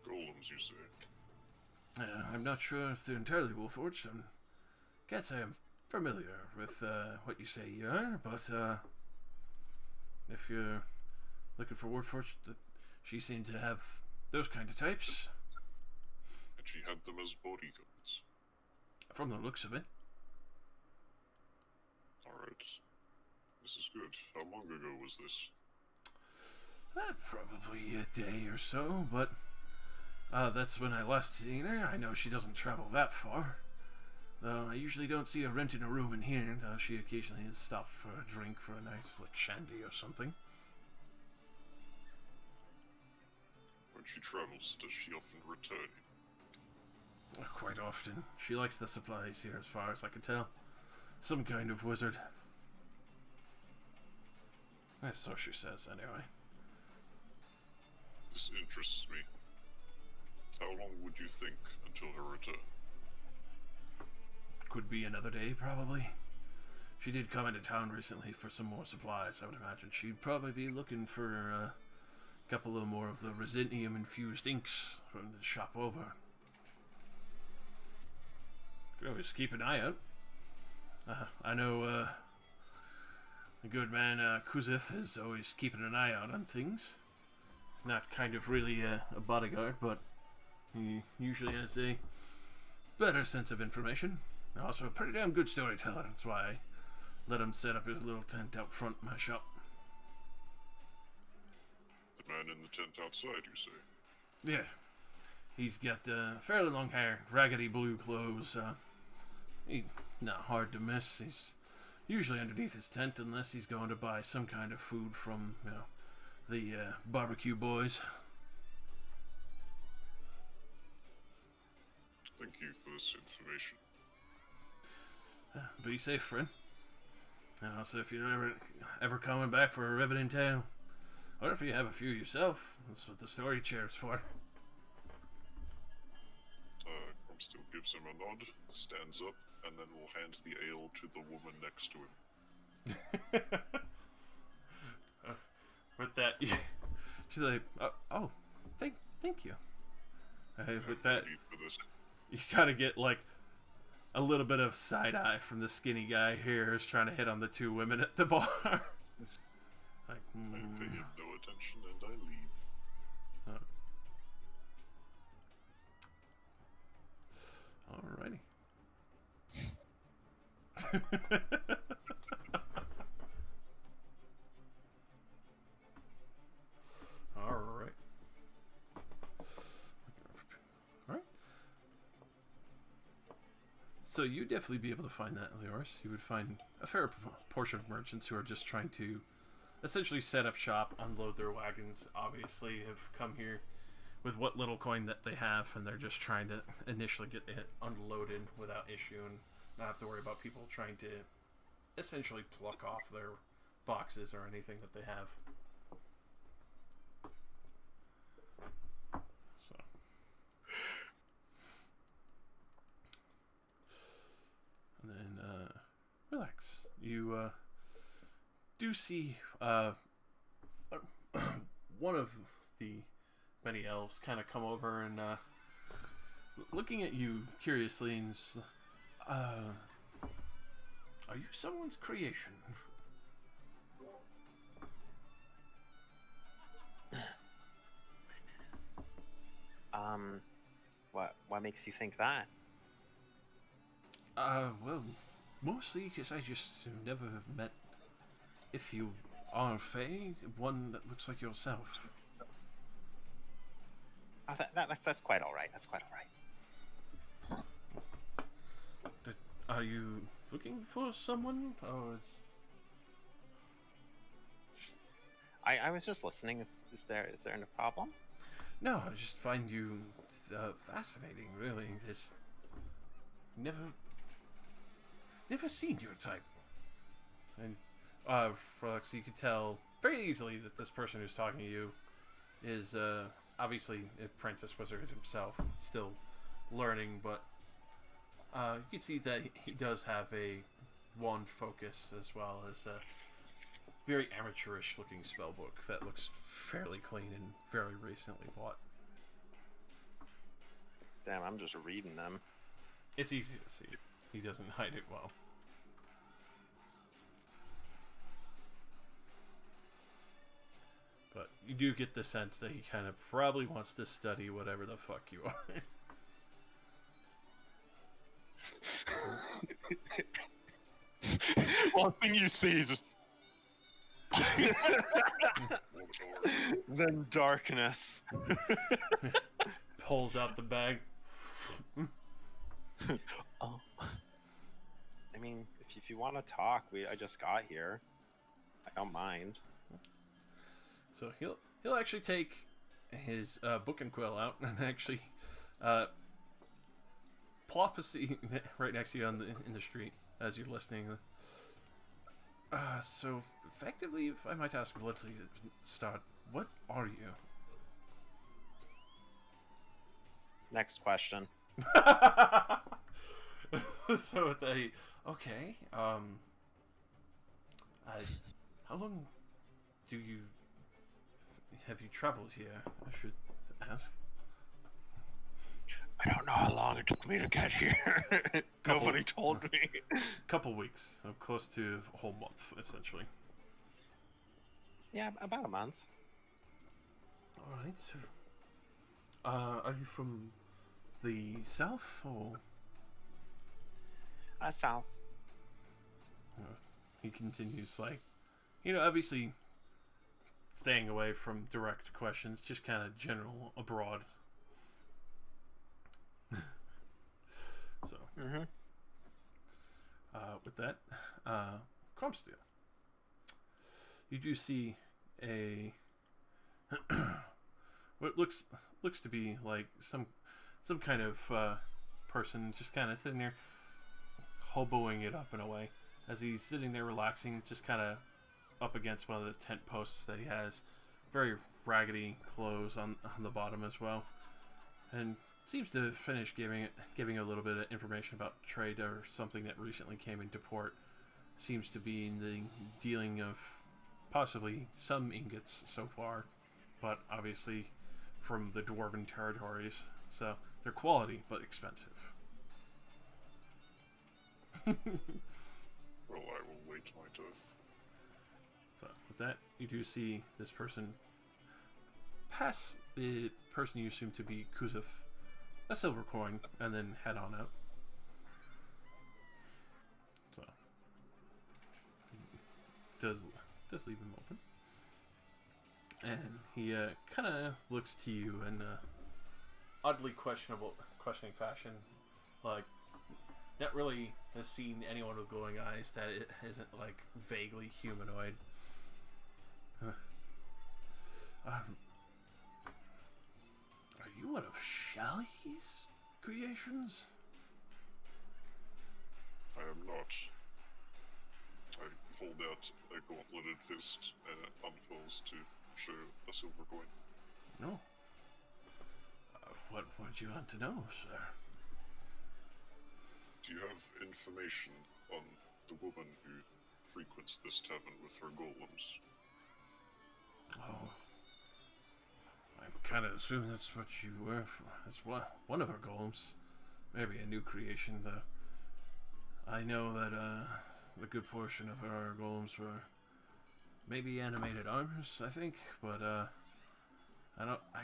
Golems, you say? I'm not sure if they're entirely Wolfforged. I can't say I'm familiar with what you say you are, but if you're looking for Wolfforged, she seemed to have those kind of types. And she had them as bodyguards? From the looks of it. Alright. This is good. How long ago was this? Probably a day or so, but that's when I last seen her. I know she doesn't travel that far. Though I usually don't see her renting a room in here, though she occasionally has stopped for a drink for a nice like shandy or something. When she travels, does she often return? Quite often. She likes the supplies here as far as I can tell. Some kind of wizard. So she says anyway. This interests me. How long would you think until her return? Could be another day, probably. She did come into town recently for some more supplies. I would imagine she'd probably be looking for a couple of more of the Resinium-infused inks from the shop over. Could always keep an eye out. I know the good man Kuzith is always keeping an eye out on things. He's not kind of really a bodyguard, but he usually has a better sense of information. Also a pretty damn good storyteller. That's why I let him set up his little tent out front of my shop. The man in the tent outside, you say? Yeah. He's got fairly long hair, raggedy blue clothes. He's not hard to miss. He's usually underneath his tent unless he's going to buy some kind of food from, the barbecue boys. Thank you for this information. Be safe, friend. And also, if you're ever coming back for a riveting tale, or if you have a few yourself, that's what the story chair's for. Crumb still gives him a nod, stands up, and then will hand the ale to the woman next to him. With that, she's like, "Oh, thank you." With that, you gotta get like a little bit of side eye from the skinny guy here who's trying to hit on the two women at the bar. Like, I pay him no attention and I leave. Alrighty. Alright. Alright. So you'd definitely be able to find that, Leoris. You would find a fair portion of merchants who are just trying to essentially set up shop, unload their wagons, obviously have come here with what little coin that they have, and they're just trying to initially get it unloaded without issue and not have to worry about people trying to essentially pluck off their boxes or anything that they have. So. And then, relax. You, do see, one of the many elves kind of come over and, looking at you curiously and, are you someone's creation? What makes you think that? Well, mostly because I just have never met, if you are Fae, one that looks like yourself. Oh, that's quite all right. That's quite all right. Are you looking for someone, or is... I was just listening. Is there any problem? No, I just find you fascinating, really. Just never seen your type. And Felix, you could tell very easily that this person who's talking to you is obviously an apprentice wizard himself, still learning, but you can see that he does have a wand focus as well as a very amateurish looking spellbook that looks fairly clean and very recently bought. Damn, I'm just reading them. It's easy to see. He doesn't hide it well. But you do get the sense that he kind of probably wants to study whatever the fuck you are. One thing you see is just Then darkness. Pulls out the bag. Oh. I mean, if you want to talk, I just got here. I don't mind. So he'll actually take his book and quill out and actually plop a seat right next to you in the street as you're listening. So effectively, if I might ask bluntly to start, what are you? Next question. So they okay. How long have you traveled here? I should ask. I don't know how long it took me to get here. Nobody told me. Couple weeks, so close to a whole month, essentially. Yeah, about a month. All right. So, are you from the south or? South. He continues like, obviously staying away from direct questions, just kind of general abroad. So, with that, Cromsteel, you do see a what looks to be like some kind of person just kind of sitting there, hoboing it up in a way, as he's sitting there relaxing, just kind of up against one of the tent posts that he has. Very raggedy clothes on the bottom as well, and seems to finish giving a little bit of information about trade or something that recently came into port. Seems to be in the dealing of possibly some ingots so far, but obviously from the dwarven territories, so they're quality but expensive. Well, I will wait my turn. So with that, you do see this person pass the person you assume to be Kuzith a silver coin, and then head on out. So does leave him open, and he kind of looks to you in a oddly questioning fashion, like not really has seen anyone with glowing eyes that it isn't like vaguely humanoid. Are you one of Shelly's creations? I am not. I hold out a gauntleted fist and it unfurls to show a silver coin. No. What would you want to know, sir? Do you have information on the woman who frequents this tavern with her golems? Oh. I kind of assume that's what you were. That's one of her golems. Maybe a new creation, though. I know that a good portion of her golems were maybe animated armors, I think, but I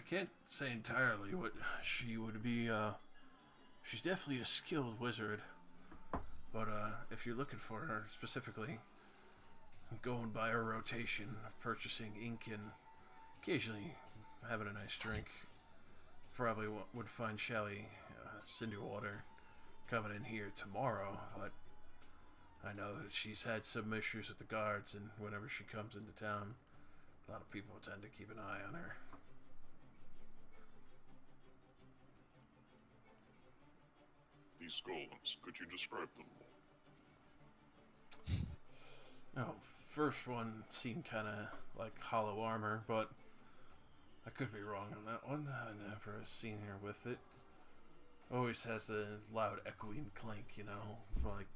can't say entirely what she would be. She's definitely a skilled wizard, but if you're looking for her specifically, going by her rotation of purchasing ink and occasionally having a nice drink, probably would find Shelly Cinderwater coming in here tomorrow, but I know that she's had some issues with the guards, and whenever she comes into town, a lot of people tend to keep an eye on her. These golems, could you describe them more? Oh, first one seemed kind of like hollow armor, but I could be wrong on that one. I never seen her with it. Always has a loud echoing clink, you know, like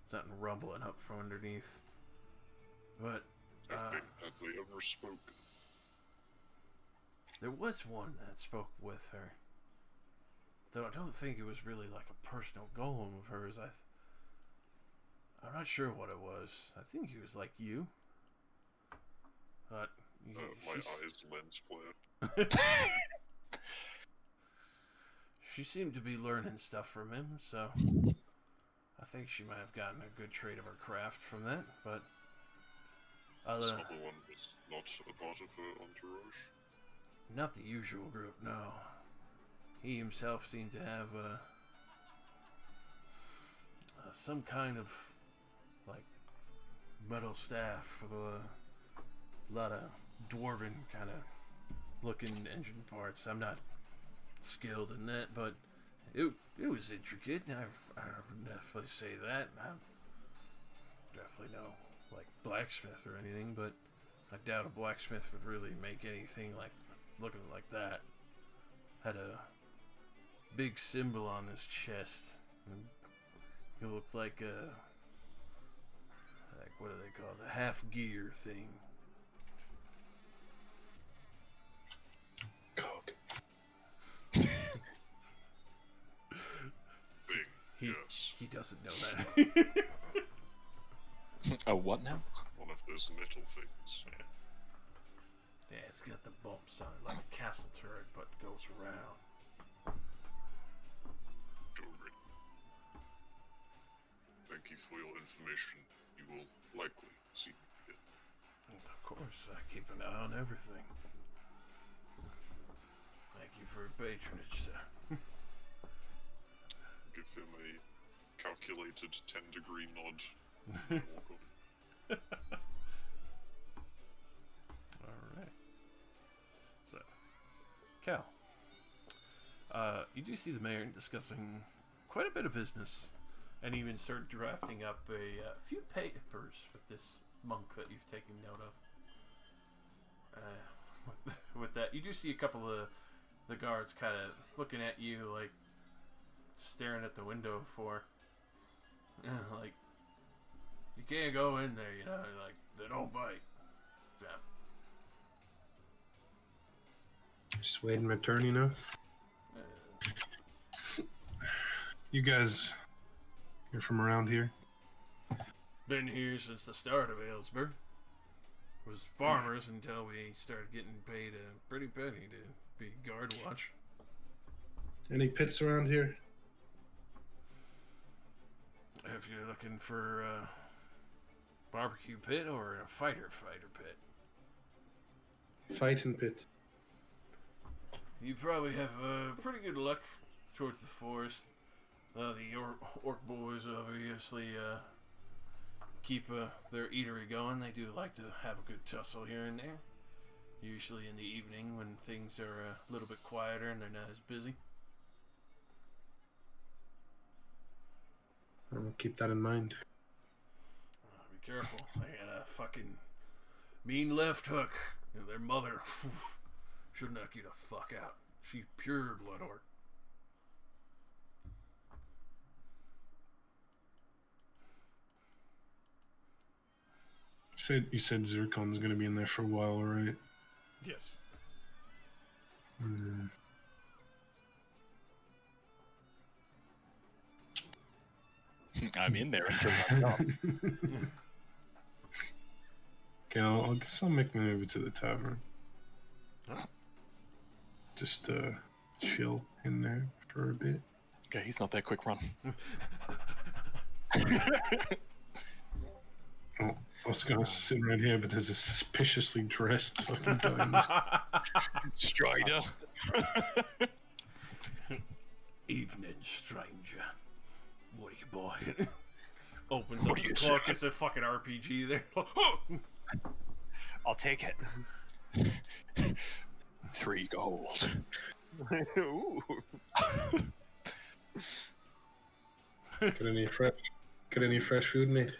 something rumbling up from underneath. But Have they ever spoken? there was one that spoke with her, though I don't think it was really like a personal golem of hers. I'm not sure what it was. I think he was like you. But My eyes lens flare. She seemed to be learning stuff from him, so I think she might have gotten a good trade of her craft from that, but This other one was not a part of her entourage. not the usual group, no. He himself seemed to have some kind of like metal staff with a lot of dwarven kind of looking engine parts. I'm not skilled in that, but it was intricate. I would definitely say that. I definitely no like blacksmith or anything, but I doubt a blacksmith would really make anything like looking like that. Had a big symbol on his chest, and it looked like a what do they call it? A half gear thing. Coke. Thing, yes. He doesn't know that. Oh, what now? One of those metal things. Yeah, it's got the bumps on it, like a castle turret, but goes around. Dory. Thank you for your information. You will likely see it. Of course, I keep an eye on everything. Thank you for your patronage, sir. Give him a calculated 10-degree nod. And walk off. Alright. So, Cal. You do see the mayor discussing quite a bit of business, and even start drafting up a few papers with this monk that you've taken note of. With that, you do see a couple of the guards kind of looking at you, like staring at the window for, like, you can't go in there, you know, like they don't bite. Yeah. Just waiting my turn, you know? You guys, you're from around here? Been here since the start of Aylesbury. Was farmers until we started getting paid a pretty penny to be guard watch. Any pits around here? If you're looking for a barbecue pit or a fighter pit, Fighting pit. you probably have pretty good luck towards the forest. The orc boys obviously keep their eatery going. They do like to have a good tussle here and there. Usually in the evening when things are a little bit quieter and they're not as busy. I'll keep that in mind. Be careful. They got fucking mean left hook. And their mother, she'll knock you the fuck out. She's pure blood orc. You said Zircon's gonna be in there for a while, right? Yes. Mm. I'm in there until I'm up. Okay, I guess I'll make my way over to the tavern. Just chill in there for a bit. Okay, he's not that quick run. Oh, I was gonna sit right here, but there's a suspiciously dressed fucking guy in this. Strider. Evening, stranger. What are you buying? Opens up the clock. It's a fucking RPG there. I'll take it. 3 gold. Ooh. Got any fresh food, mate?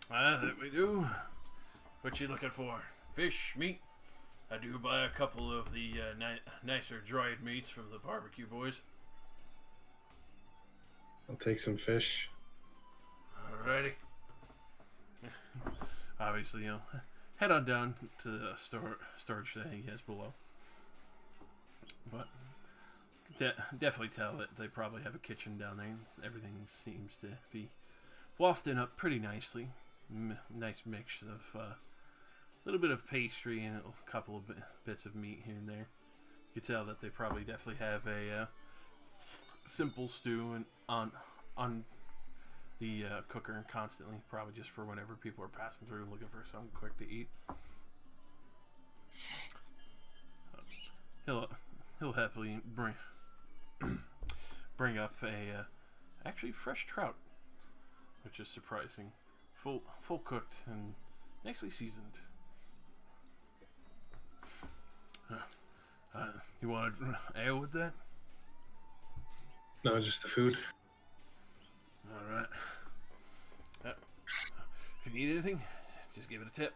That we do. What you looking for? Fish, meat? I do buy a couple of the nicer dried meats from the barbecue boys. I'll take some fish. Alrighty. Obviously, head on down to the storage that he has below. But definitely tell that they probably have a kitchen down there. Everything seems to be wafting up pretty nicely. Nice mix of a little bit of pastry and a couple of bits of meat here and there. You can tell that they probably definitely have a simple stew and on the cooker constantly, probably just for whenever people are passing through and looking for something quick to eat. He'll happily bring up a actually fresh trout, which is surprising, full cooked and nicely seasoned. You want ale with that? No, just the food. All right. If you need anything, just give it a tip.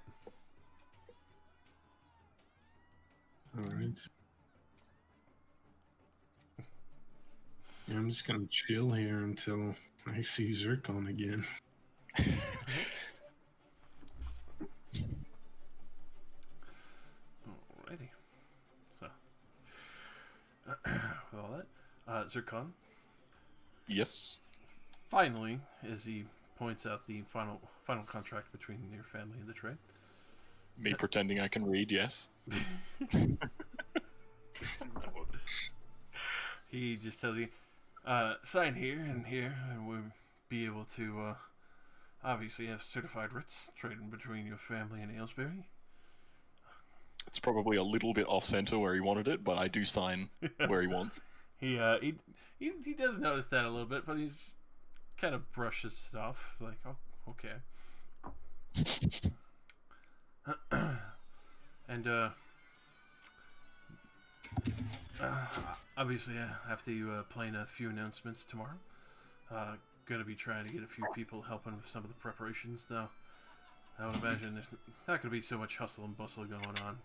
All right. Yeah, I'm just gonna chill here until I see Zircon again. Alrighty. So, with all that, Zircon. Yes. Finally, as he points out the final contract between your family and the trade. Me pretending I can read, yes. He just tells you, sign here, and we'll be able to obviously have certified writs trading between your family and Aylesbury. It's probably a little bit off center where he wanted it, but I do sign where he wants. He does notice that a little bit, but he's just kind of brushes it off, like, oh, okay. And obviously I have to plan a few announcements tomorrow. Gonna be trying to get a few people helping with some of the preparations, though. I would imagine there's not gonna be so much hustle and bustle going on.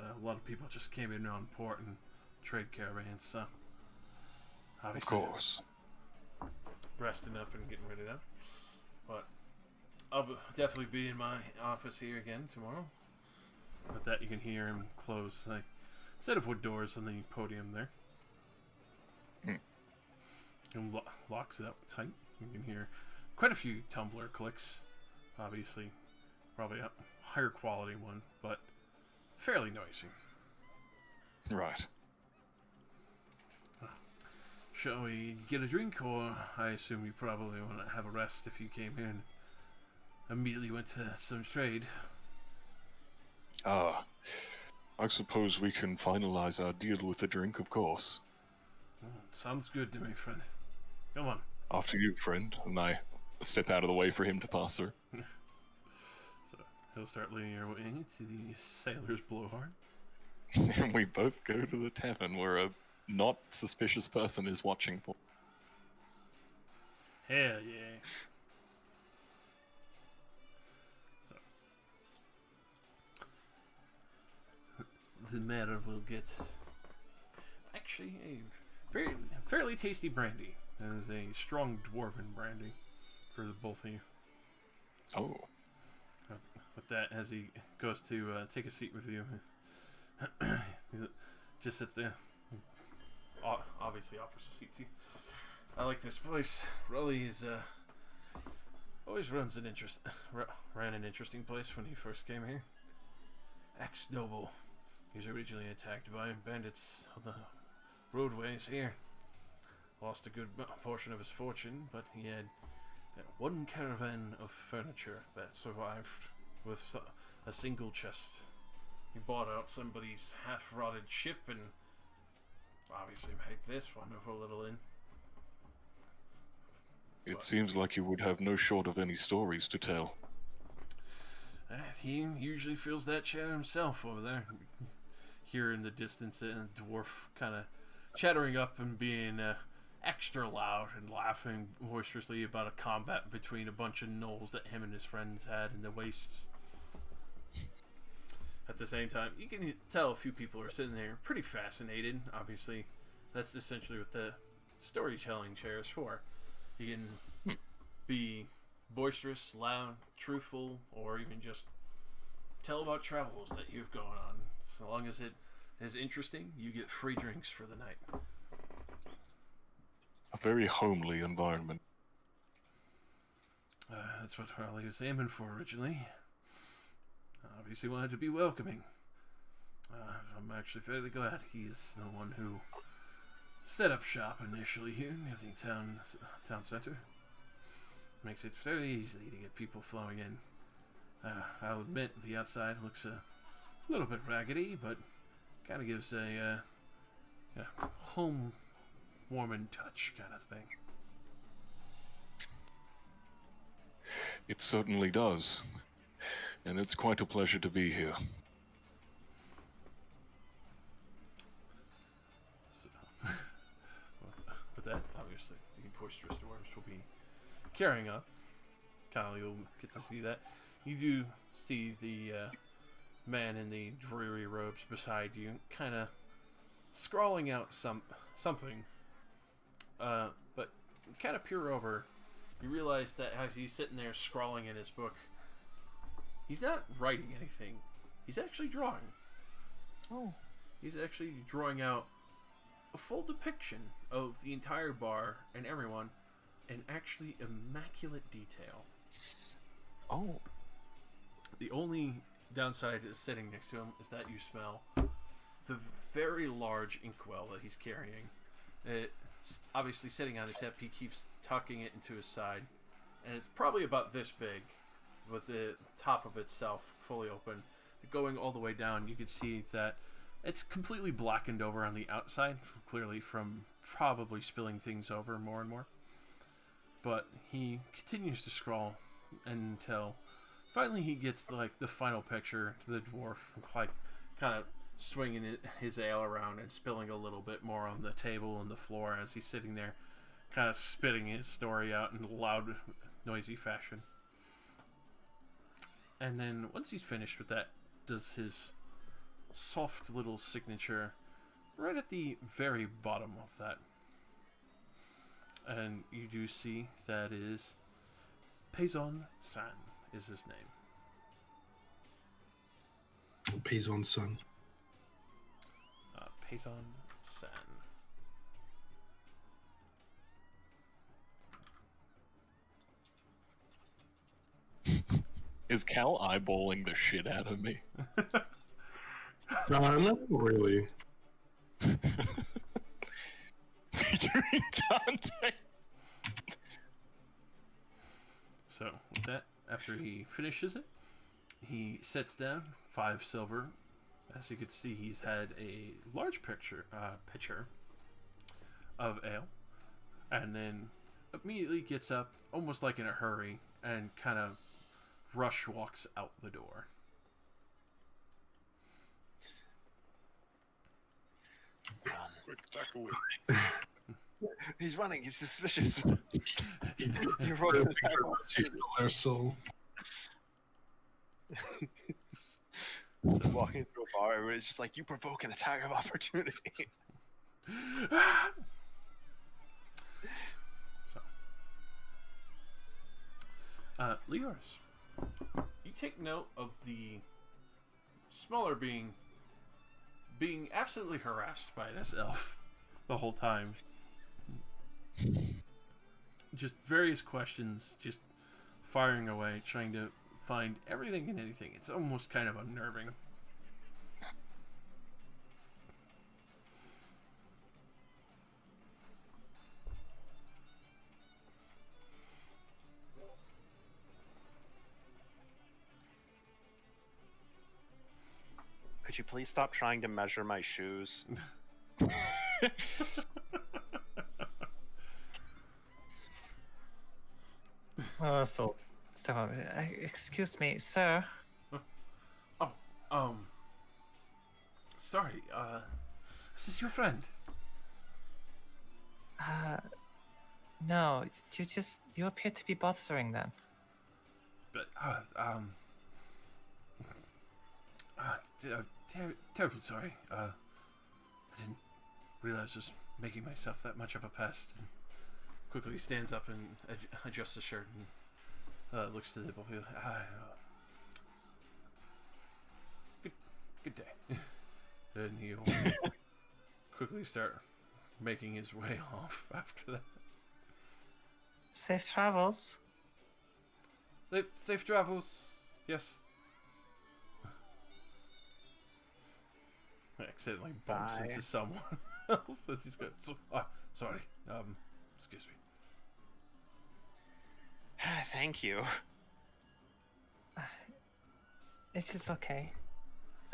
A lot of people just came in on port and trade caravans, so obviously, of course, resting up and getting ready now. But I'll definitely be in my office here again tomorrow. With that, you can hear him close like set of wood doors on the podium there. And locks it up tight. You can hear quite a few tumbler clicks. Obviously, probably a higher quality one, but fairly noisy. Right. Shall we get a drink, or I assume you probably want to have a rest if you came here and immediately went to some trade. I suppose we can finalize our deal with a drink, of course. Sounds good to me, friend. Come on. After you, friend. And I step out of the way for him to pass through. So he'll start leading your way to the sailor's blowhorn. And we both go to the tavern where a not suspicious person is watching for. Hell yeah. the matter will get actually a fairly tasty brandy. It is a strong dwarven brandy for the both of you. Oh, With that, as he goes to take a seat with you, he just sits there. Obviously offers a seat to you. I like this place. Raleigh is always ran an interesting place when he first came here. Ex-noble. He was originally attacked by bandits on the roadways here. Lost a good portion of his fortune, but he had one caravan of furniture that survived with a single chest. He bought out somebody's half-rotted ship and obviously made this wonderful little inn. it seems like you would have no short of any stories to tell. He usually fills that chair himself over there. Here in the distance, a dwarf kind of chattering up and being extra loud and laughing boisterously about a combat between a bunch of gnolls that him and his friends had in the wastes. At the same time, you can tell a few people are sitting there pretty fascinated. Obviously, that's essentially what the storytelling chair is for. You can be boisterous, loud, truthful, or even just tell about travels that you've gone on. So long as it is interesting, you get free drinks for the night. A very homely environment. That's what Harley was aiming for originally. Obviously wanted to be welcoming. I'm actually fairly glad he's the one who set up shop initially here near the town center. Makes it very easy to get people flowing in. I'll admit the outside looks a little bit raggedy, but kind of gives a home warming touch kind of thing. It certainly does. And it's quite a pleasure to be here. So, with that, obviously, the boisterous dwarves will be carrying up. Kyle, you'll get to see that. You do see the man in the dreary robes beside you, kind of scrawling out something. But kind of peer over, you realize that as he's sitting there scrawling in his book, he's not writing anything. He's actually drawing. Oh. He's actually drawing out a full depiction of the entire bar and everyone in actually immaculate detail. Oh. The only downside is sitting next to him is that you smell the very large inkwell that he's carrying. It's obviously sitting on his hip. He keeps tucking it into his side, and it's probably about this big, with the top of itself fully open. Going all the way down, you can see that it's completely blackened over on the outside, clearly from probably spilling things over more and more. But he continues to scroll until finally he gets the final picture to the dwarf, like kind of swinging his ale around and spilling a little bit more on the table and the floor as he's sitting there, kind of spitting his story out in a loud, noisy fashion. And then once he's finished with that, does his soft little signature right at the very bottom of that. And you do see that is Payson San is his name. Payson San. Payson San. Is Cal eyeballing the shit out of me? No, not really. Featuring Dante. So, with that, after he finishes it, he sets down 5 silver. As you can see, he's had a large pitcher of ale, and then immediately gets up, almost like in a hurry, and kind of rush walks out the door. Quick tackle. He's running. He's suspicious. He's still there, so So walking through a bar, it's just like, you provoke an attack of opportunity. So, Leors, you take note of the smaller being absolutely harassed by this elf the whole time. Just various questions, just firing away, trying to find everything and anything. It's almost kind of unnerving. Could you please stop trying to measure my shoes? Oh, so, excuse me, sir. Oh, sorry, is this your friend? No, you appear to be bothering them. But, terribly sorry. I didn't realize I was making myself that much of a pest. And quickly stands up and adjusts his shirt and looks to the both of you. Good day. And he'll quickly start making his way off after that. Safe travels. Safe travels. Yes. I accidentally bumps Bye. into someone else as he's going. Sorry. Excuse me. Thank you. It is okay.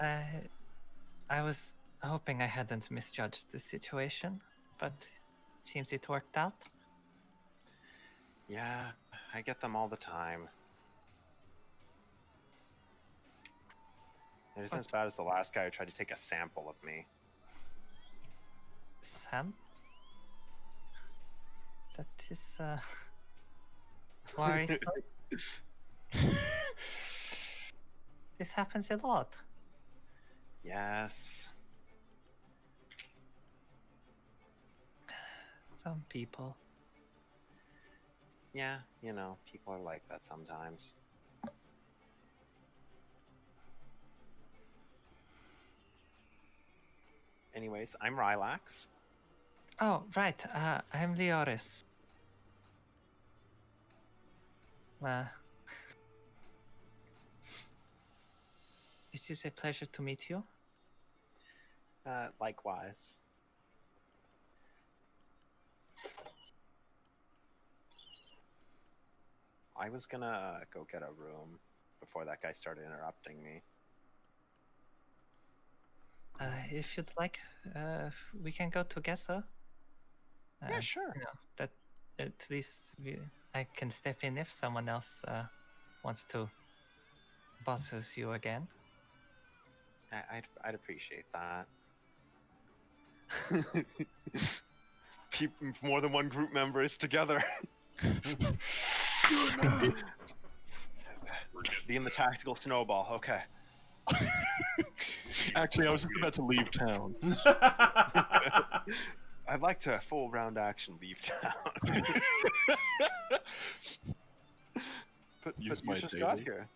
I was hoping I hadn't misjudged the situation, but it seems it worked out. Yeah, I get them all the time. It isn't as bad as the last guy who tried to take a sample of me. Sam? That is, worrisome. This happens a lot. Yes. Some people. Yeah, you know, people are like that sometimes. Anyways, I'm Rylax. Oh, right. I'm Leoris. It is a pleasure to meet you. Likewise. I was gonna go get a room before that guy started interrupting me. If you'd like, we can go together. Yeah, sure. You know, that at least I can step in if someone else wants to bother you again. I'd appreciate that. More than one group member is together. Being the tactical snowball, okay. Actually, I was just about to leave town. I'd like to full round action leave town. but Use you my just daily. got here.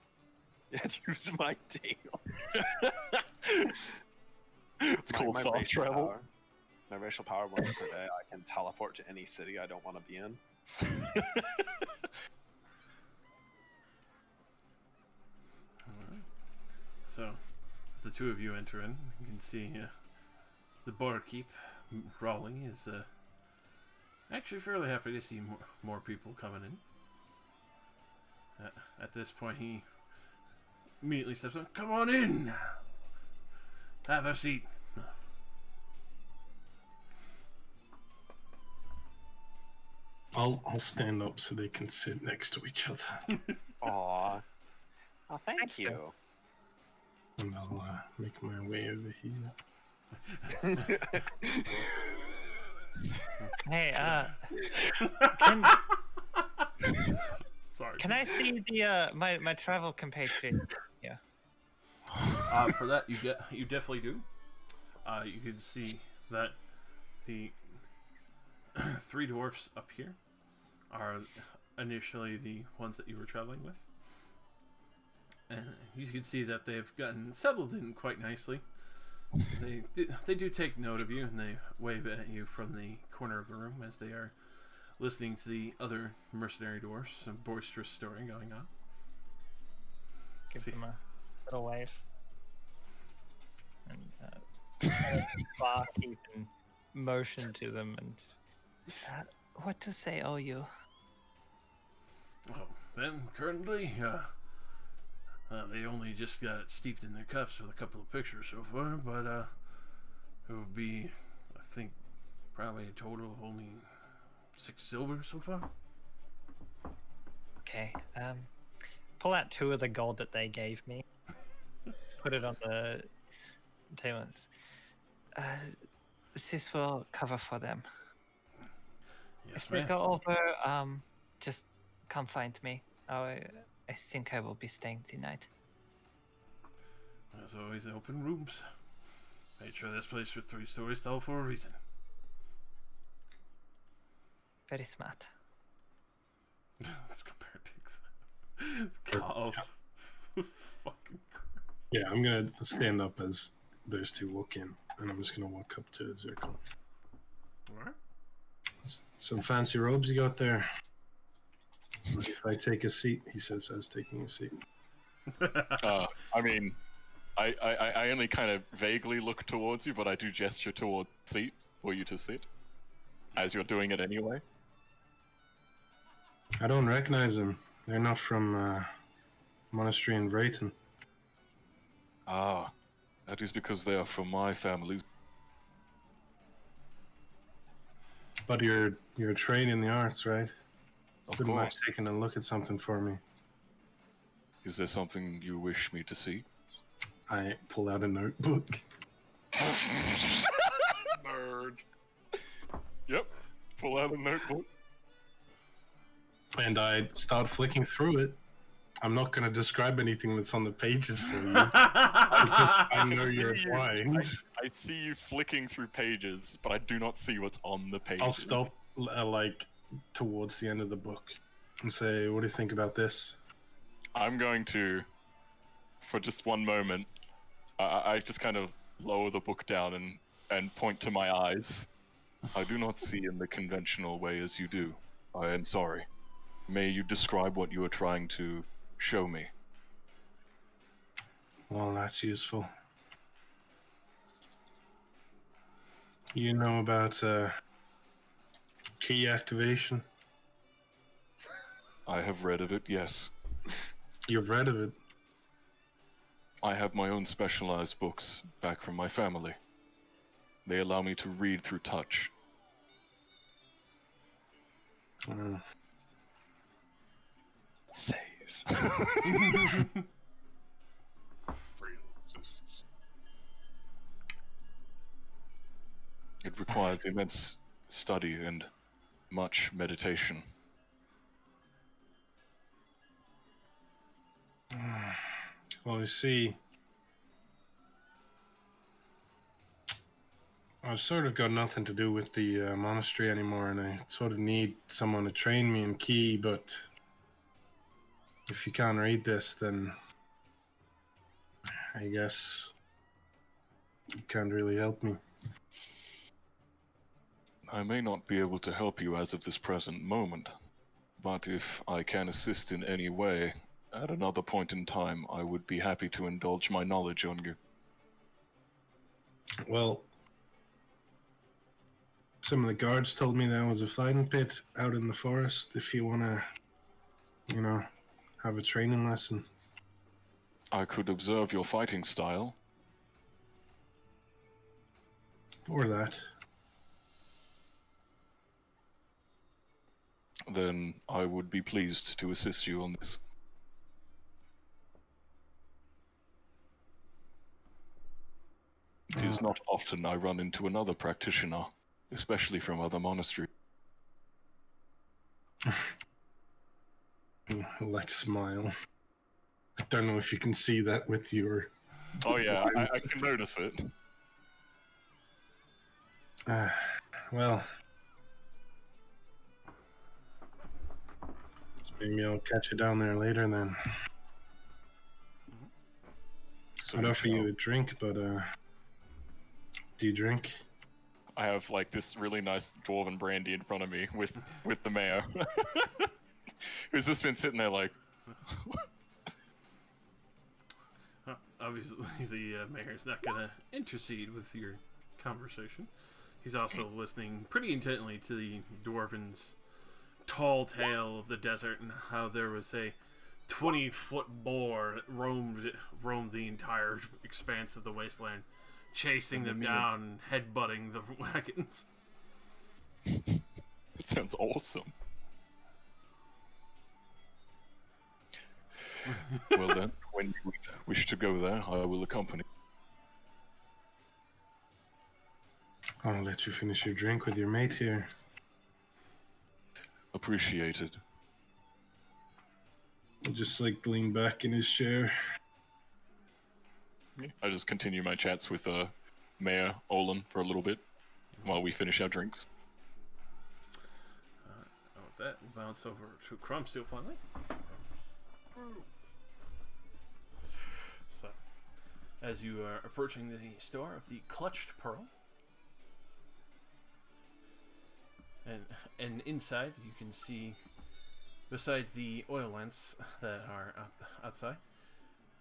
Yeah, use my deal. It's called fast racial travel. power- My racial power was today. I can teleport to any city I don't want to be in. So, as the two of you enter in, you can see the barkeep, Rawling, is actually fairly happy to see more people coming in. At this point, he immediately steps on. Come on in! Have a seat. I'll stand up so they can sit next to each other. Aw. Oh, thank you. And I'll make my way over here. Hey, Sorry. can I see the my travel compatriot? Yeah. For that, you definitely do. You can see that the three dwarfs up here are initially the ones that you were traveling with. And you can see that they've gotten settled in quite nicely. They do take note of you, and they wave at you from the corner of the room as they are listening to the other mercenary dwarfs. Some boisterous story going on. Give them a little wave. And barkeep and motion to them and what to say, oh you? Well, then currently, they only just got it steeped in their cups with a couple of pictures so far, but it would be, I think, probably a total of only 6 silver so far. Okay. Pull out 2 of the gold that they gave me. Put it on the tables. This will cover for them. Yes, If they ma'am. go over, just come find me. I think I will be staying tonight. There's always open rooms. Made sure this place was 3 stories tall for a reason. Very smart. That's compared to Carl. Fucking Christ. Yeah, I'm gonna stand up as those 2 walk in, and I'm just gonna walk up to Zircon. Alright. Some fancy robes you got there. If I take a seat, he says as taking a seat. I mean, I only kind of vaguely look towards you, but I do gesture towards the seat for you to sit, as you're doing it anyway. I don't recognize them. They're not from Monastery in Vrayton. Ah, that is because they are from my family. But you're trained in the arts, right? Of Wouldn't mind course. taking a look at something for me. Is there something you wish me to see? I pull out a notebook. Nerd. Yep. Pull out a notebook. And I start flicking through it. I'm not going to describe anything that's on the pages for you. I know you're blind. I see you flicking through pages, but I do not see what's on the pages. I'll stop towards the end of the book and say, what do you think about this? I'm going to, for just one moment, I just kind of lower the book down and point to my eyes. I do not see in the conventional way as you do. I am sorry. May you describe what you are trying to show me? Well, that's useful. You know about key activation? I have read of it, yes. You've read of it? I have my own specialized books back from my family. They allow me to read through touch. Save. Frail exists. It requires immense study and much meditation. Well, you see, I've sort of got nothing to do with the monastery anymore, and I sort of need someone to train me in key, but if you can't read this, then I guess you can't really help me. I may not be able to help you as of this present moment, but if I can assist in any way, at another point in time, I would be happy to indulge my knowledge on you. Well, some of the guards told me there was a fighting pit out in the forest if you want to, have a training lesson. I could observe your fighting style. Or that. Then I would be pleased to assist you on this. It is not often I run into another practitioner, especially from other monasteries. I like smile. I don't know if you can see that with your Oh yeah, I can notice it. Well, maybe I'll catch you down there later then. So I'd we offer you shall. a drink, but do you drink? I have like this really nice dwarven brandy in front of me with the mayor, who's just been sitting there like. Obviously, the mayor's not going to intercede with your conversation. He's also listening pretty intently to the dwarven's tall tale of the desert and how there was a 20-foot boar that roamed the entire expanse of the wasteland, chasing them down, headbutting the wagons. It sounds awesome. Well then, when you wish to go there, I will accompany. I'll let you finish your drink with your mate here. Appreciated. I'll just like lean back in his chair. I just continue my chats with Mayor Olin for a little bit while we finish our drinks. With that, we'll bounce over to Crumsteel finally. So, as you are approaching the store of the Clutched Pearl, and inside you can see, beside the oil lamps that are outside,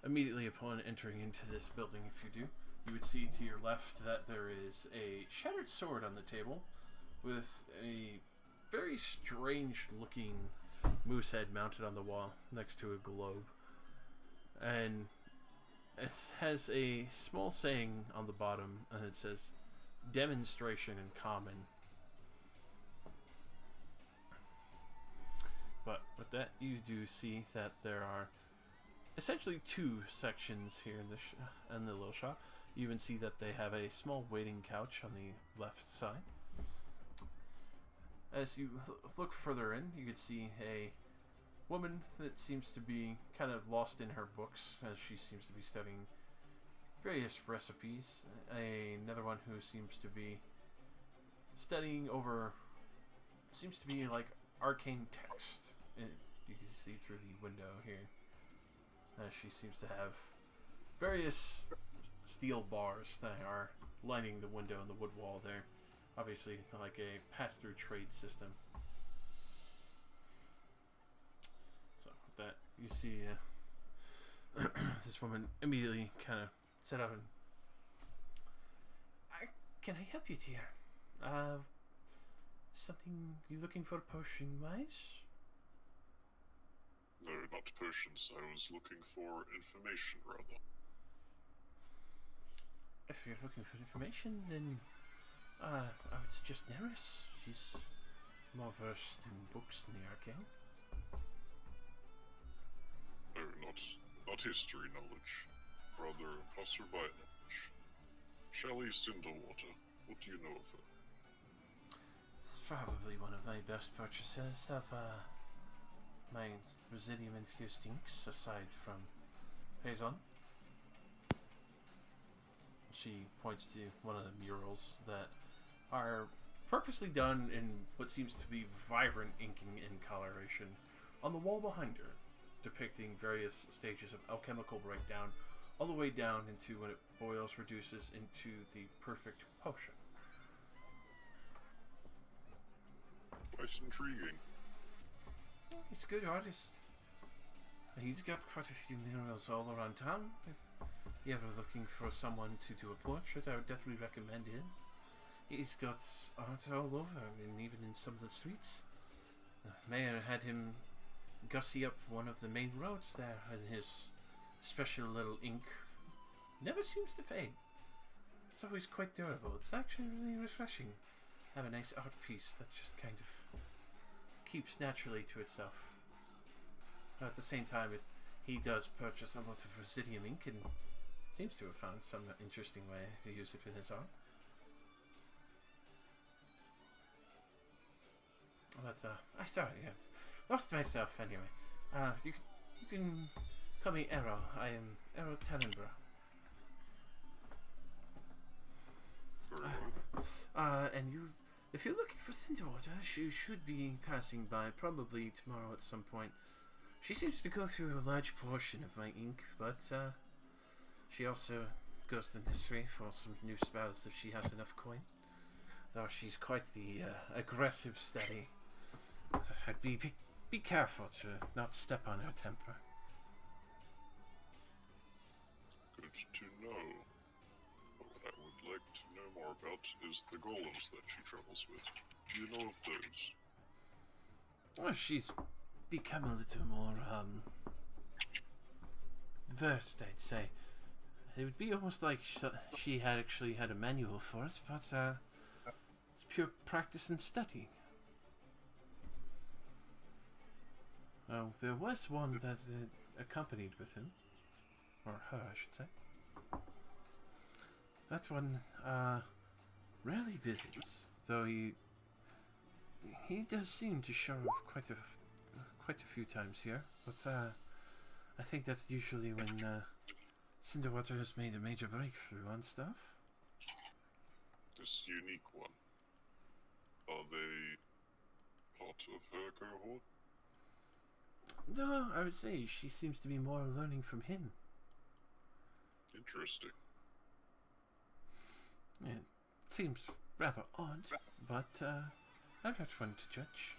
immediately upon entering into this building, if you do, you would see to your left that there is a shattered sword on the table with a very strange looking moose head mounted on the wall next to a globe. And it has a small saying on the bottom, and it says, "Demonstration in common." But with that, you do see that there are essentially two sections here in the little shop. You even see that they have a small waiting couch on the left side. As you look further in, you can see a woman that seems to be kind of lost in her books, as she seems to be studying various recipes. Another one who seems to be studying over, seems to be like arcane text. You can see through the window here. She seems to have various steel bars that are lining the window and the wood wall there. Obviously, like a pass-through trade system. So, with that, you see this woman immediately kind of set up and... Can I help you, dear? Something you looking for potion-wise? No, not potions. I was looking for information, rather. If you're looking for information, then I would suggest Neris. She's more versed in books than the arcane. No, not history knowledge. Rather, passerby knowledge. Shelley Cinderwater. What do you know of her? It's probably one of my best purchases of my Residium-infused inks, aside from Payson. She points to one of the murals that are purposely done in what seems to be vibrant inking and coloration on the wall behind her, depicting various stages of alchemical breakdown, all the way down into when it boils, reduces into the perfect potion. Quite intriguing. He's a good artist. He's got quite a few murals all around town. If you're ever looking for someone to do a portrait, I would definitely recommend him. He's got art all over, and even in some of the streets. The mayor had him gussy up one of the main roads there, and his special little ink never seems to fade. It's always quite durable. It's actually really refreshing. Have a nice art piece that just kind of keeps naturally to itself. But at the same time, he does purchase a lot of Residium ink and seems to have found some interesting way to use it in his art. But I sorry, I've lost myself anyway. You can call me Arrow. I am Arrow Tannenborough. Very well. And if you're looking for Cinderwater, she should be passing by probably tomorrow at some point. She seems to go through a large portion of my ink, but she also goes to history for some new spells if she has enough coin. Though she's quite the aggressive study. I'd be careful to not step on her temper. Good to know. But what I would like to know more about is the golems that she travels with. Do you know of those? Well, she's become a little more versed, I'd say. It would be almost like she had actually had a manual for it, but it's pure practice and study. Oh, there was one that accompanied with him, or her, I should say. That one rarely visits, though he does seem to show up quite a few times here. But I think that's usually when Cinderwater has made a major breakthrough on stuff. This unique one. Are they part of her cohort? No, I would say she seems to be more learning from him. Interesting. It seems rather odd, but I'm not one to judge.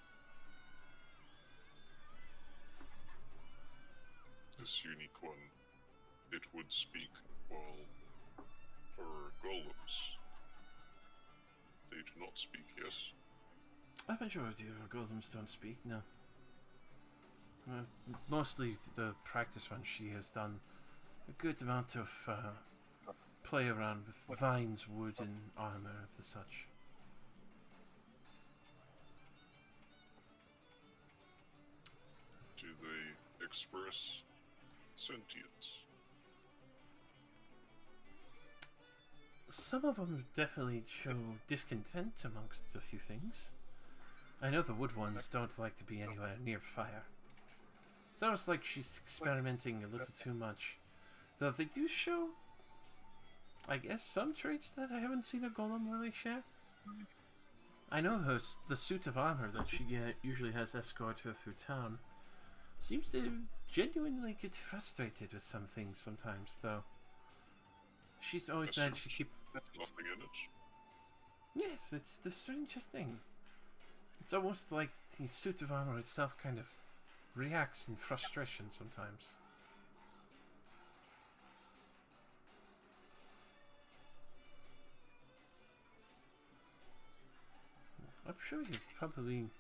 This unique one, it would speak while her golems. They do not speak, yes? A majority of our golems don't speak, no. Mostly the practice one, she has done a good amount of play around with vines, wood, and armor of the such. Do they express sentience? Some of them definitely show discontent amongst a few things. I know the wood ones don't like to be anywhere near fire. It's almost like she's experimenting a little too much. Though they do show, I guess, some traits that I haven't seen a golem really share. I know the suit of armor that she usually has escort her through town seems to genuinely get frustrated with some things sometimes, though. She's always managed to keep... There's nothing in it. Yes, it's the strangest thing. It's almost like the suit of armor itself kind of reacts in frustration sometimes. I'm sure you'll probably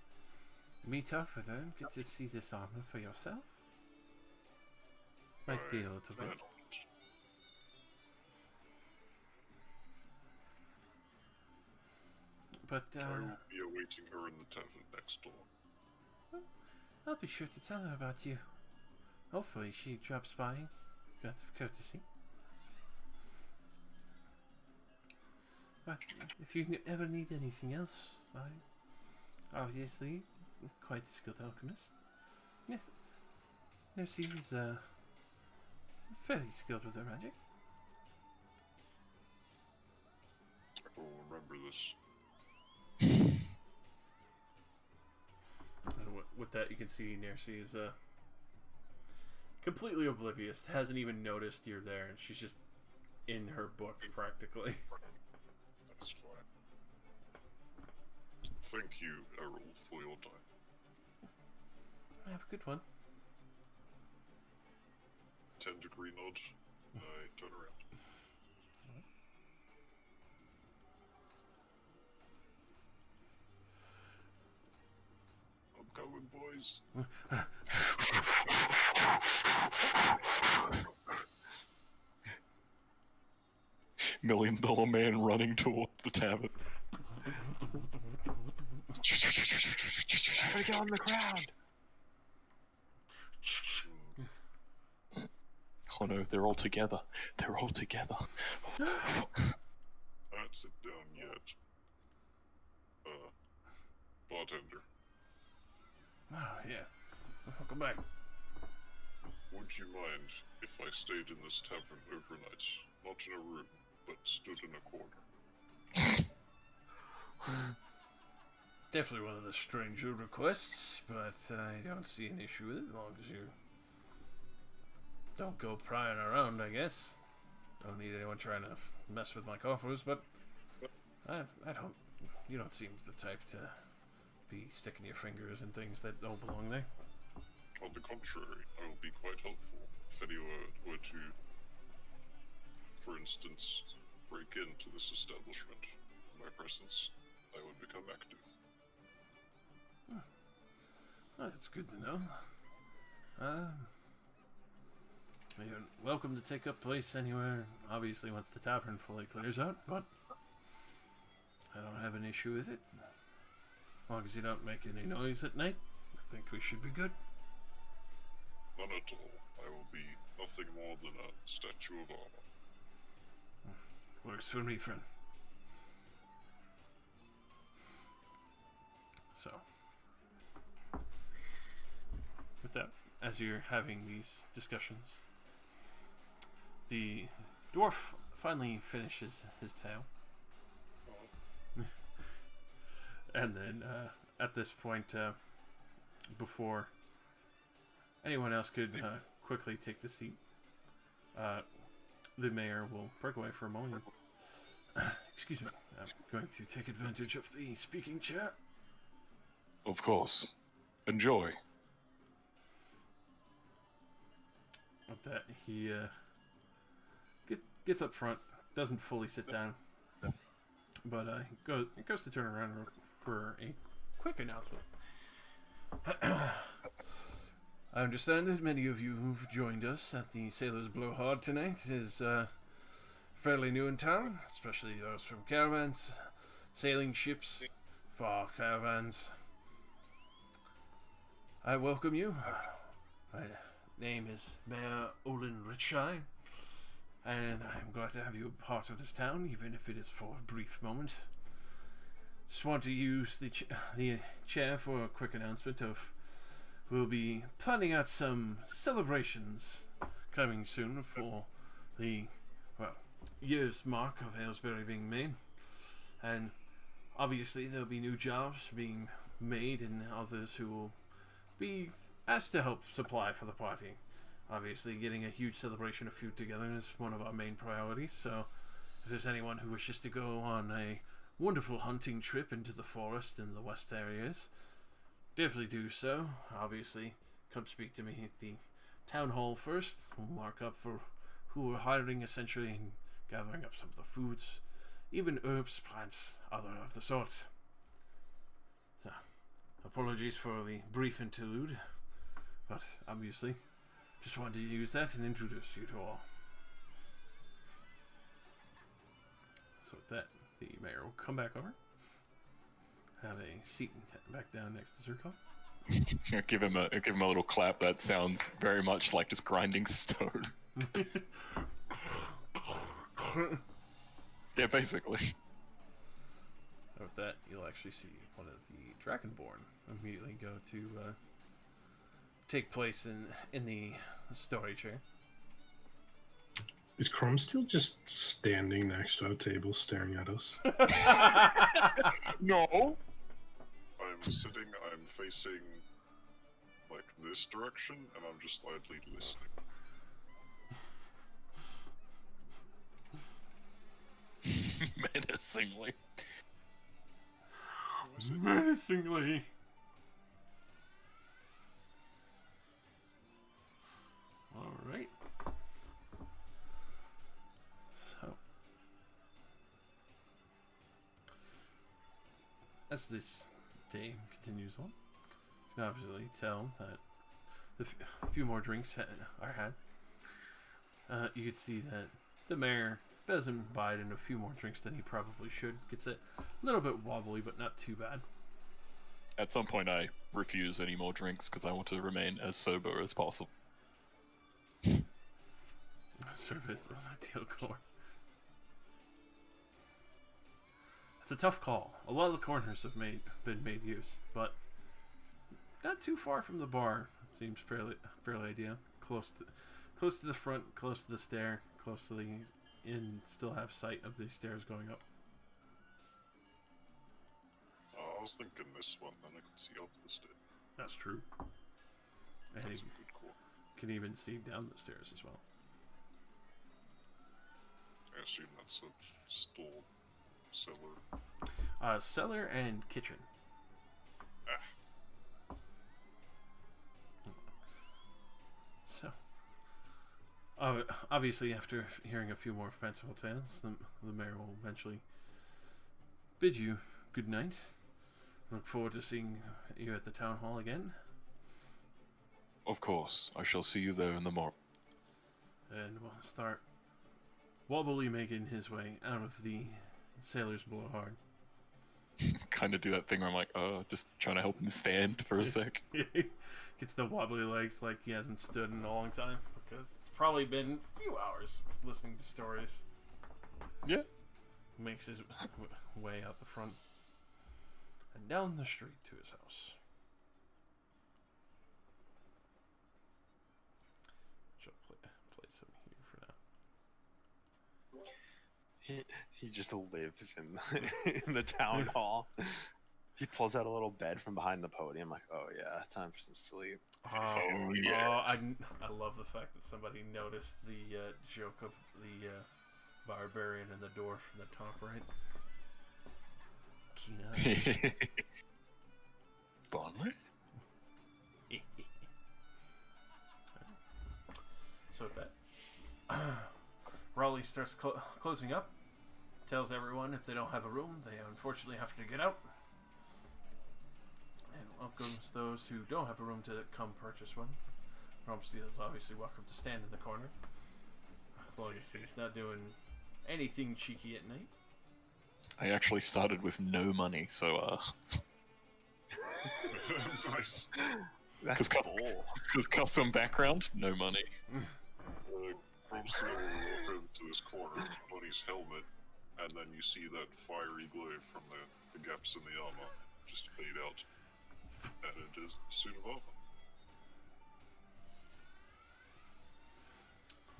meet up with her and get to see this armor for yourself. Might be a little bit. But I will be awaiting her in the tavern next door. I'll be sure to tell her about you. Hopefully she drops by out of courtesy. But if you ever need anything else, I'm obviously quite a skilled alchemist. Yes, Nercy is fairly skilled with her magic. I will remember this. With that, you can see Nercy is completely oblivious, hasn't even noticed you're there, and she's just in her book practically. That's fine. Thank you, Errol, for your time. Have a good one. 10-degree nod. I turn around. I'm going, boys. $1 Million Man running toward the tavern. Gotta get on the ground. Oh no, they're all together. They're all together. I don't sit down yet. Bartender, Oh, yeah. Welcome back. would you mind if I stayed in this tavern overnight? Not in a room, but stood in a corner. Definitely one of the stranger requests, but I don't see an issue with it as long as you don't go prying around, I guess. Don't need anyone trying to mess with my coffers, but I don't. You don't seem the type to be sticking your fingers in things that don't belong there. On the contrary, I will be quite helpful if anyone were to, for instance, break into this establishment. In my presence, I would become active. Well, that's good to know. You're welcome to take up place anywhere, obviously once the tavern fully clears out, but I don't have an issue with it. As long as you don't make any noise at night, I think we should be good. None at all. I will be nothing more than a statue of armor. Works for me, friend. So, with that, as you're having these discussions, the dwarf finally finishes his tale. And then, at this point, before anyone else could quickly take the seat, the mayor will break away for a moment. Excuse me, I'm going to take advantage of the speaking chair. Of course. Enjoy. With that, he gets up front, doesn't fully sit down, but goes to turn around for a quick announcement. I understand that many of you who've joined us at the Sailor's Blowhard tonight is fairly new in town, especially those from caravans, sailing ships, far caravans. I welcome you. My name is Mayor Olin Richai, and I'm glad to have you a part of this town, even if it is for a brief moment. Just want to use the chair for a quick announcement of we'll be planning out some celebrations coming soon for the, year's mark of Aylesbury being made. And obviously there'll be new jobs being made and others who will be asked to help supply for the party. Obviously getting a huge celebration of food together is one of our main priorities, so if there's anyone who wishes to go on a wonderful hunting trip into the forest in the west areas, definitely do so. Obviously, come speak to me at the town hall first. We'll mark up for who we're hiring essentially and gathering up some of the foods, even herbs, plants, other of the sort. So, apologies for the brief interlude, but obviously, just wanted to use that and introduce you to all. So with that, the mayor will come back over, have a seat back down next to Zircon. Give him a little clap. That sounds very much like just grinding stone. Yeah, basically. With that, you'll actually see one of the Dragonborn immediately go to take place in the story chair. Is Chrome still just standing next to our table staring at us? No. I'm sitting, I'm facing like this direction, and I'm just idly listening. Menacingly. Menacingly. Alright. So, as this day continues on, you can obviously tell that a few more drinks are had. You can see that the mayor doesn't bite in a few more drinks than he probably should. Gets a little bit wobbly, but not too bad. At some point, I refuse any more drinks because I want to remain as sober as possible. Service was ideal core. It's a tough call. A lot of the corners have been made use, but not too far from the bar. It seems fairly ideal. Close to the front, close to the stair, close to the inn. Still have sight of the stairs going up. was thinking this one, then I could see up the stairs. That's true. And That's he a good call. can even see down the stairs as well. I assume that's a store, cellar. Cellar and kitchen. Ah, So, obviously, after hearing a few more fanciful tales, the mayor will eventually bid you good night. Look forward to seeing you at the town hall again. Of course, I shall see you there in the morning. And we'll start wobbly making his way out of the sailor's blowhard. Kind of do that thing where I'm like, just trying to help him stand for a sec. Gets the wobbly legs like he hasn't stood in a long time because it's probably been a few hours listening to stories. Yeah. Makes his way out the front and down the street to his house. Shall play some here for now. He just lives in in the town hall. He pulls out a little bed from behind the podium, like, oh yeah, time for some sleep. Oh, yeah. I love the fact that somebody noticed the joke of the barbarian and the dwarf from the top right. Keen eyes. Bonley? So with that, Raleigh starts closing up. Tells everyone if they don't have a room, they unfortunately have to get out. And welcomes those who don't have a room to come purchase one. Rumpstein is obviously welcome to stand in the corner, as long as he's not doing anything cheeky at night. I actually started with no money, so nice. That's cool. because custom background, no money. Cromston will walk over to this corner on his helmet, and then you see that fiery glow from the gaps in the armor just fade out, and it is a suit of armor.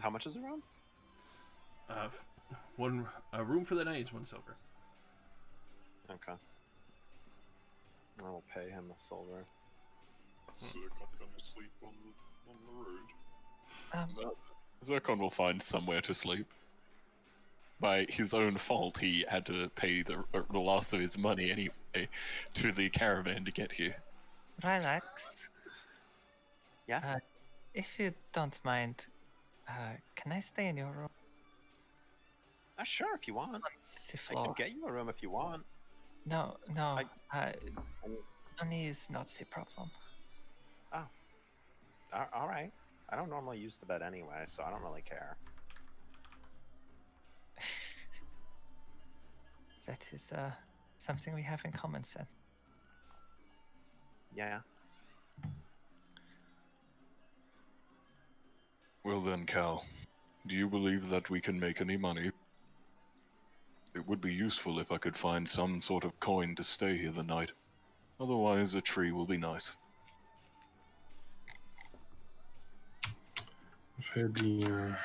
How much is a room? A room for the night is 1 silver. Okay. I will pay him a silver. So I'm gonna sleep on the road. Zircon will find somewhere to sleep. By his own fault, he had to pay the last of his money anyway to the caravan to get here. Relax. Yes? If you don't mind, can I stay in your room? Sure, if you want. The I floor. can get you a room if you want. No, money is not the problem. All right. I don't normally use the bed anyway, so I don't really care. That is something we have in common, then. Yeah. Well then, Cal, do you believe that we can make any money? It would be useful if I could find some sort of coin to stay here the night. Otherwise, a tree will be nice. I've heard the,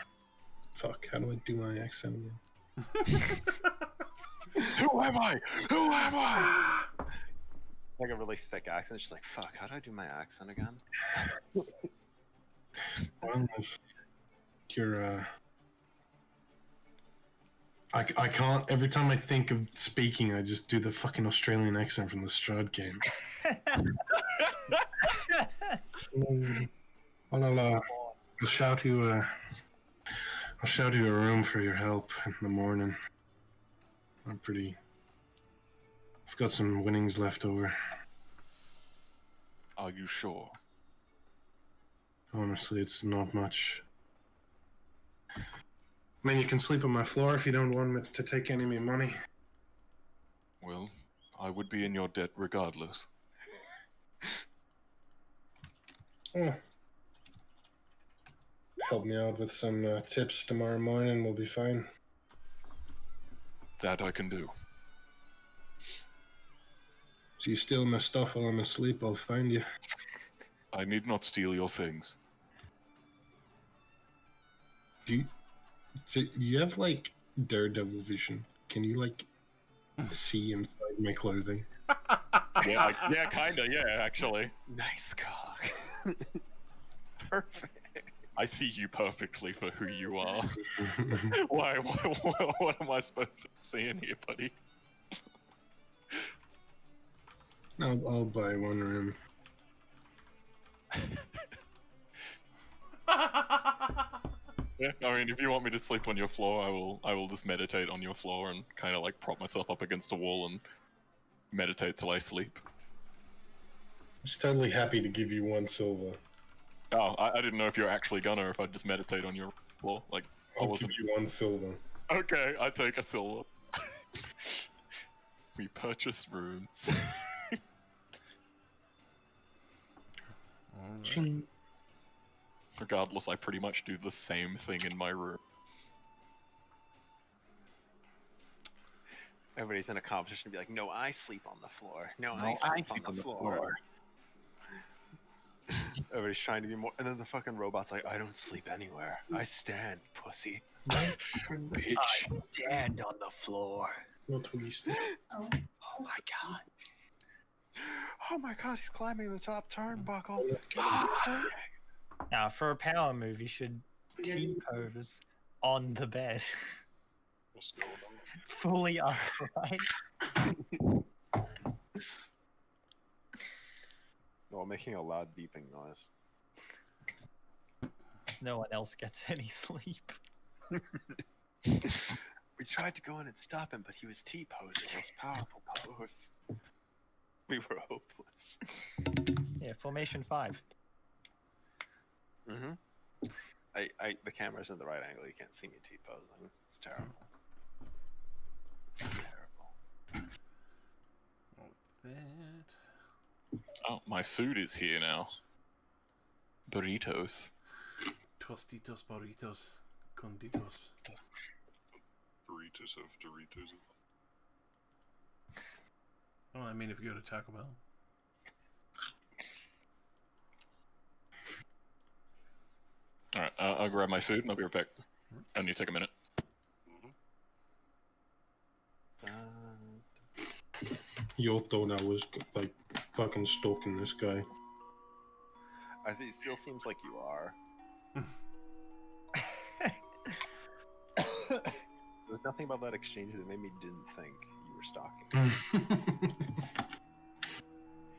fuck, how do I do my accent again? Who am I? Who am I? Like a really thick accent. She's like, fuck, how do I do my accent again? Well, if you're, I can't, every time I think of speaking, I just do the fucking Australian accent from the Strahd game. I'll shout you a room for your help in the morning. I've got some winnings left over. Are you sure? Honestly, it's not much. I mean, you can sleep on my floor if you don't want me to take any of my money. Well, I would be in your debt regardless. Oh. Help me out with some tips tomorrow morning, we'll be fine. That I can do. If you steal my stuff while I'm asleep, I'll find you. I need not steal your things. Do you have, like, Daredevil vision? Can you, like, see inside my clothing? Yeah, kinda. Yeah, actually. Nice cock. Perfect. I see you perfectly for who you are. Why? What am I supposed to see in here, buddy? I'll buy one room. Yeah, I mean, if you want me to sleep on your floor, I will just meditate on your floor and kind of like prop myself up against a wall and meditate till I sleep. I'm just totally happy to give you 1 silver. Oh, I didn't know if you're actually gonna, or if I'd just meditate on your floor. Like, I I'll give wasn't. you 1 silver. Okay, I take a silver. We purchase rooms. Ching. Regardless, I pretty much do the same thing in my room. Everybody's in a competition to be like, no, I sleep on the floor. No, I sleep on the floor. Everybody's trying to be more, and then the fucking robot's like, I don't sleep anywhere. I stand, pussy. Bitch. Stand on the floor. No twisted. Oh my god. Oh my god, he's climbing the top turnbuckle. Now, for a power move, you should T-pose on the bed. What's going on? Fully upright. While making a loud beeping noise. No one else gets any sleep. We tried to go in and stop him, but he was T-posing his powerful pose. We were hopeless. Yeah, formation 5. Mm-hmm. The camera's in the right angle. You can't see me T-posing. It's terrible. It's terrible. Oh, that. Oh, my food is here now. Burritos. Tostitos, burritos, conditos. Burritos have Doritos. Well, I mean, if you go to Taco Bell. Alright, I'll grab my food and I'll be right back. I need to take a minute. Yoto now was like fucking stalking this guy. I think it still seems like you are. There was nothing about that exchange that made me didn't think you were stalking.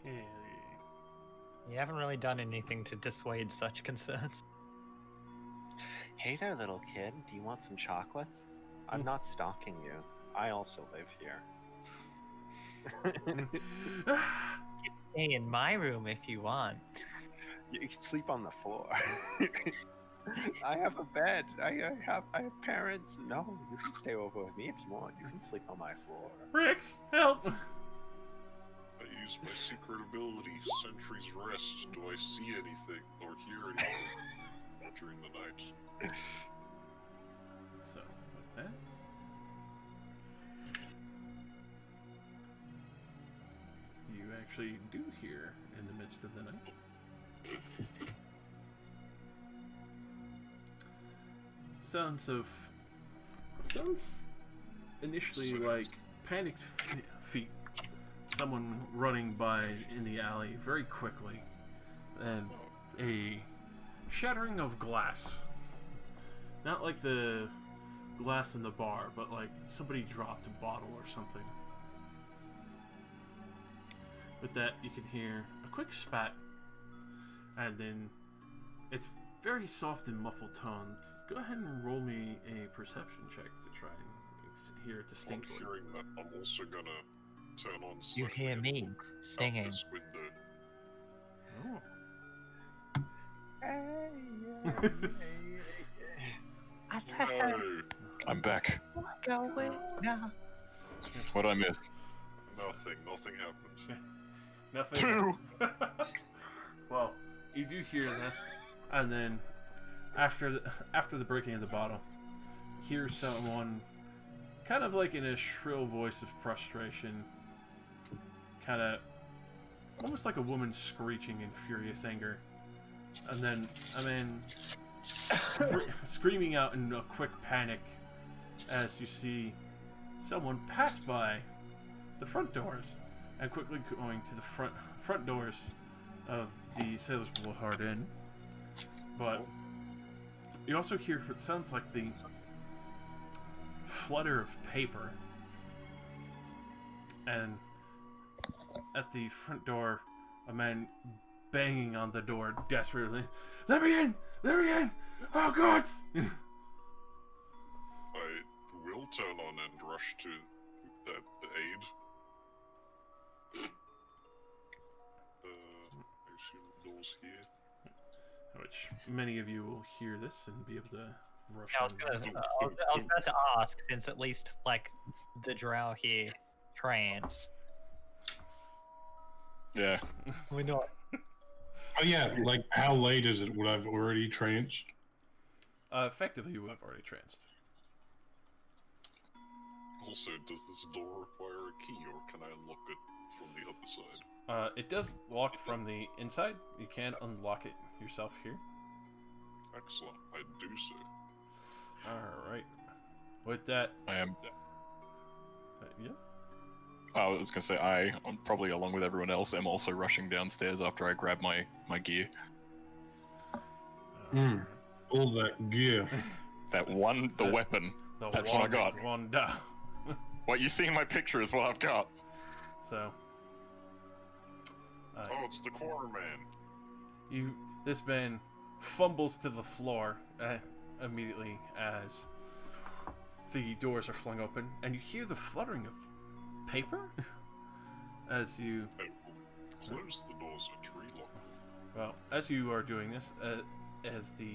Hell You haven't really done anything to dissuade such concerns. Hey there, little kid. Do you want some chocolates? I'm not stalking you. I also live here. Stay in my room if you want. You can sleep on the floor. I have a bed. I have parents. No, you can stay over with me if you want. You can sleep on my floor. Rick, help! I use my secret ability, Sentry's Rest. Do I see anything or hear anything during the night? So, with that. You actually do hear in the midst of the night. Sounds initially like panicked feet. Someone running by in the alley very quickly. And a shattering of glass. Not like the glass in the bar, but like somebody dropped a bottle or something. With that, you can hear a quick spat, and then it's very soft and muffled tones. Go ahead and roll me a perception check to try and hear it On distinctly. hearing that, I'm also gonna turn on You slightly hear and me look out singing. this window. I said, No, I'm back. go away now. What did I miss? nothing happened. Nothing. Well, you do hear that, and then after the breaking of the bottle, hear someone kind of like in a shrill voice of frustration, kind of almost like a woman screeching in furious anger, and then a man screaming out in a quick panic as you see someone pass by the front doors and quickly going to the front doors of the Sailor's Boulevard Inn. But you also hear what sounds like the flutter of paper, and at the front door, a man banging on the door desperately. Let me in! Let me in! Oh God! I will turn on and rush to the aid. I assume the door's here. Which many of you will hear this and be able to rush I was, in. gonna, I was about to ask, since at least like the drow here trance. Yeah. We're not. Oh yeah, like how late is it? Would I've already tranced? Effectively, you have already tranced. Also, does this door require a key, or can I unlock it from the other side? It does lock from the inside. You can unlock it yourself here. Excellent, I do so. Alright. With that... I am. Yeah. I was gonna say, I'm probably along with everyone else, am also rushing downstairs after I grab my gear. All that gear. The weapon. That's what I got. Wanda. What you see in my picture is what I've got. So... Oh, it's the corner man. This man fumbles to the floor immediately as the doors are flung open, and you hear the fluttering of paper as you Close the doors and relock them. well, as you are doing this, as the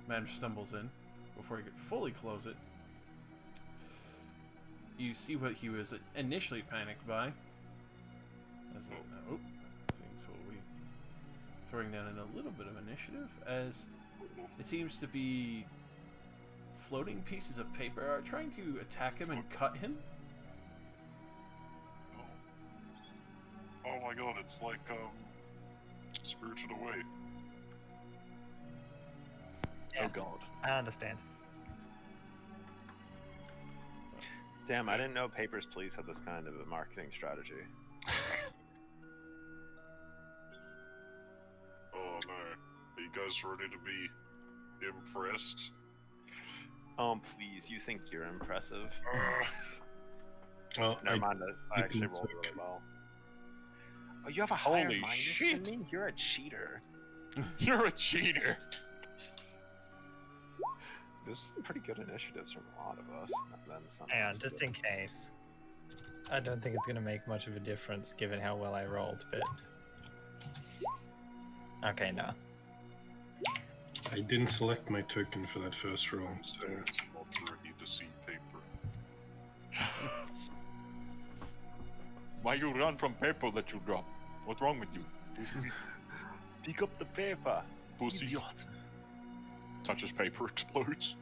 man stumbles in, before he could fully close it, you see what he was initially panicked by. As things will be throwing down in a little bit of initiative, as it seems to be floating pieces of paper are trying to attack him and cut him. Oh my god, it's like, Spirited Away. Yeah, Oh god. I understand. Damn, I didn't know Papers, Please had this kind of a marketing strategy. Oh no. Are you guys ready to be impressed? Please, you think you're impressive? Well, Never mind, I actually can rolled take- really well. Oh, you have a higher Holy minus shit. than me? You're a cheater. You're a cheater. There's some pretty good initiatives from a lot of us. And then some Hang on, that's just good. in case. I don't think it's going to make much of a difference given how well I rolled, but... Okay, no. I didn't select my token for that first roll, so Not ready to see paper. Why you run from paper that you drop? What's wrong with you? Pussy. Pick up the paper. Pussy. Idiot. Touches paper, explodes.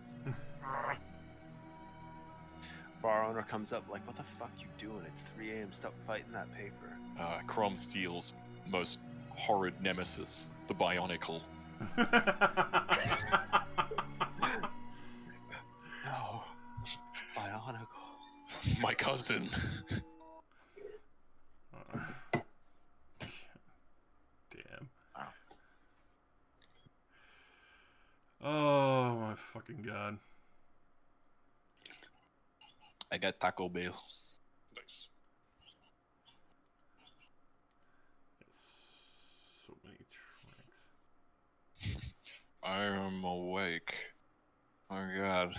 Bar owner comes up like, what the fuck you doing? It's 3 a.m. Stop fighting that paper. Crom steals most horrid nemesis, the Bionicle. No. Bionicle. My cousin. Damn. Oh my fucking god. I got Taco Bell. Nice. So many tracks. I am awake. Oh god.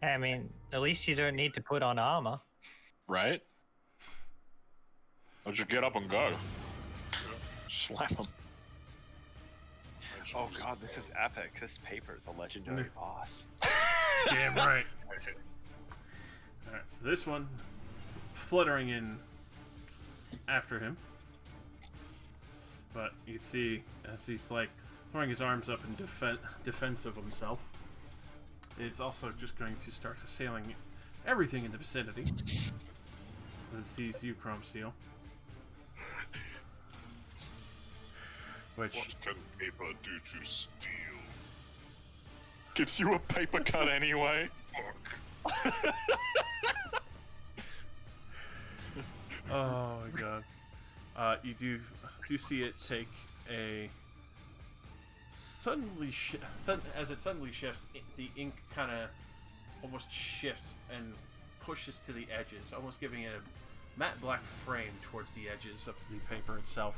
I mean, at least you don't need to put on armor. Right? I'll just get up and go. Slap him. Oh god, this is epic. This paper is a legendary boss. Damn right. Alright, so this one fluttering in after him. But you can see as he's like throwing his arms up in defense of himself, it's also just going to start assailing everything in the vicinity. It sees you, Chrome Steel. Which What can paper do to steel? Gives you a paper cut anyway. Fuck. Oh my god. You do see it take a as it suddenly shifts, the ink kind of almost shifts and pushes to the edges, almost giving it a matte black frame towards the edges of the paper itself.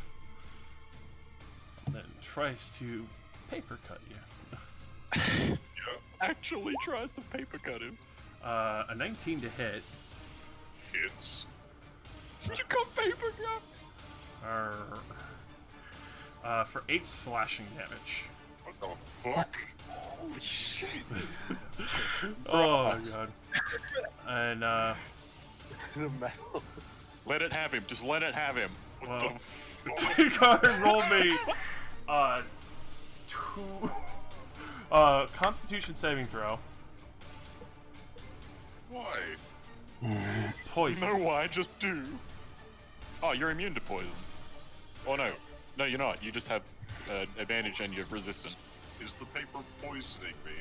And then tries to paper cut you. Actually tries to paper cut him. A 19 to hit. Hits. You got paper cut? For 8 slashing damage. What the fuck? Holy shit! Oh my god. And The metal. Let it have him. Just let it have him. well, you gotta roll me 2 Constitution saving throw. Why? You Poison. know why? Just do. Oh, you're immune to poison. Oh no. No, you're not. You just have advantage and you're resistant. Is the paper poisoning me?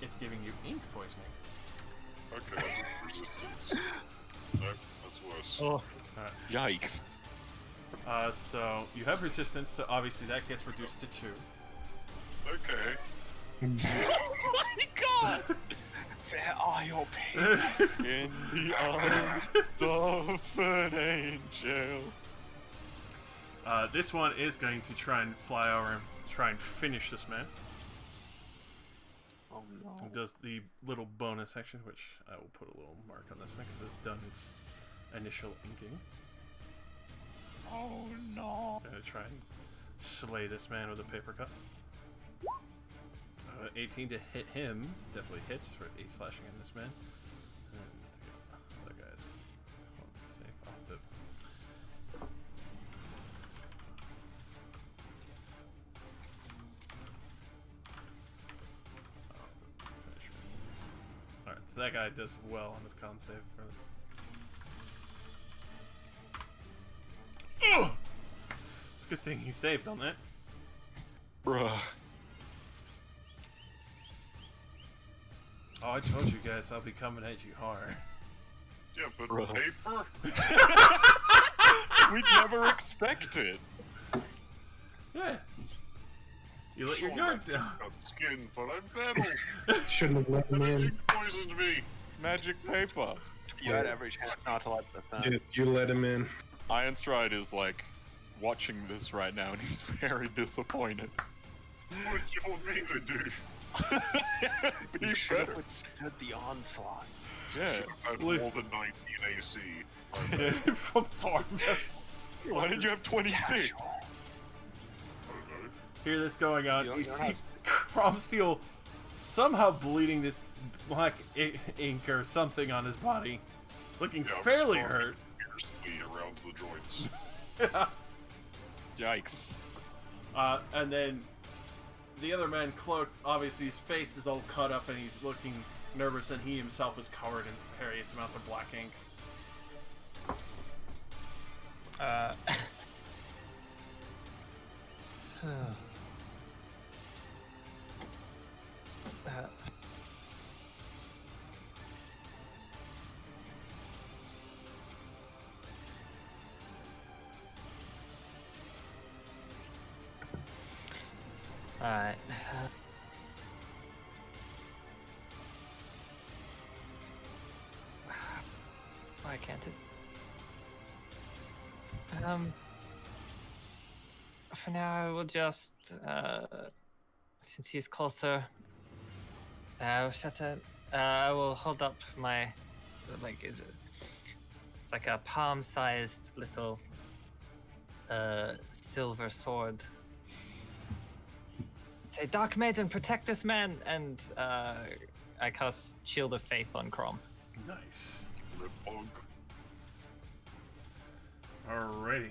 It's giving you ink poisoning. Okay, I took resistance. Nope, that's worse. Oh, Yikes. So you have resistance, so obviously that gets reduced to 2. Okay. Oh my god! Where are your papers? In the arms of an angel. This one is going to try and fly over and try and finish this man. Oh no. It does the little bonus action, which I will put a little mark on this one because it's done its initial inking. Oh no. Gonna try and slay this man with a paper cut. 18 to hit him. It's definitely hits for 8 slashing on this man. And the other guys safe off the. Alright, so that guy does well on his con save. Ugh! It's a good thing he saved on that. Bruh. Oh, I told you guys I'll be coming at you hard. Yeah, but Bro. paper? We'd never expect it. Yeah. You let your Sure, guard I've down. got skin, but I'm metal. Shouldn't have let him And in. it poisoned me. Magic paper. You had every chance not to let this in. You let him in. Iron Stride is like watching this right now and he's very disappointed. What do you want me to do? Be You should have better. withstood the onslaught. Yeah. Should have had Look. more than 19 AC. From Thornmouth. Why did you have 26? Casual. I don't know. Hear this going on. You You don't see have- Cromsteel somehow bleeding this black ink or something on his body, looking Yeah, I'm fairly scarring hurt. fiercely around the joints. Yikes. And then the other man cloaked, obviously his face is all cut up and he's looking nervous, and he himself is covered in various amounts of black ink. Alright. Why can't it? For now, I will just, since he's closer, I will hold up my, like, it's like a palm-sized little, silver sword. Say, Dark Maiden, protect this man, and I cast Shield of Faith on Crom. Nice. Rip bug. Alrighty.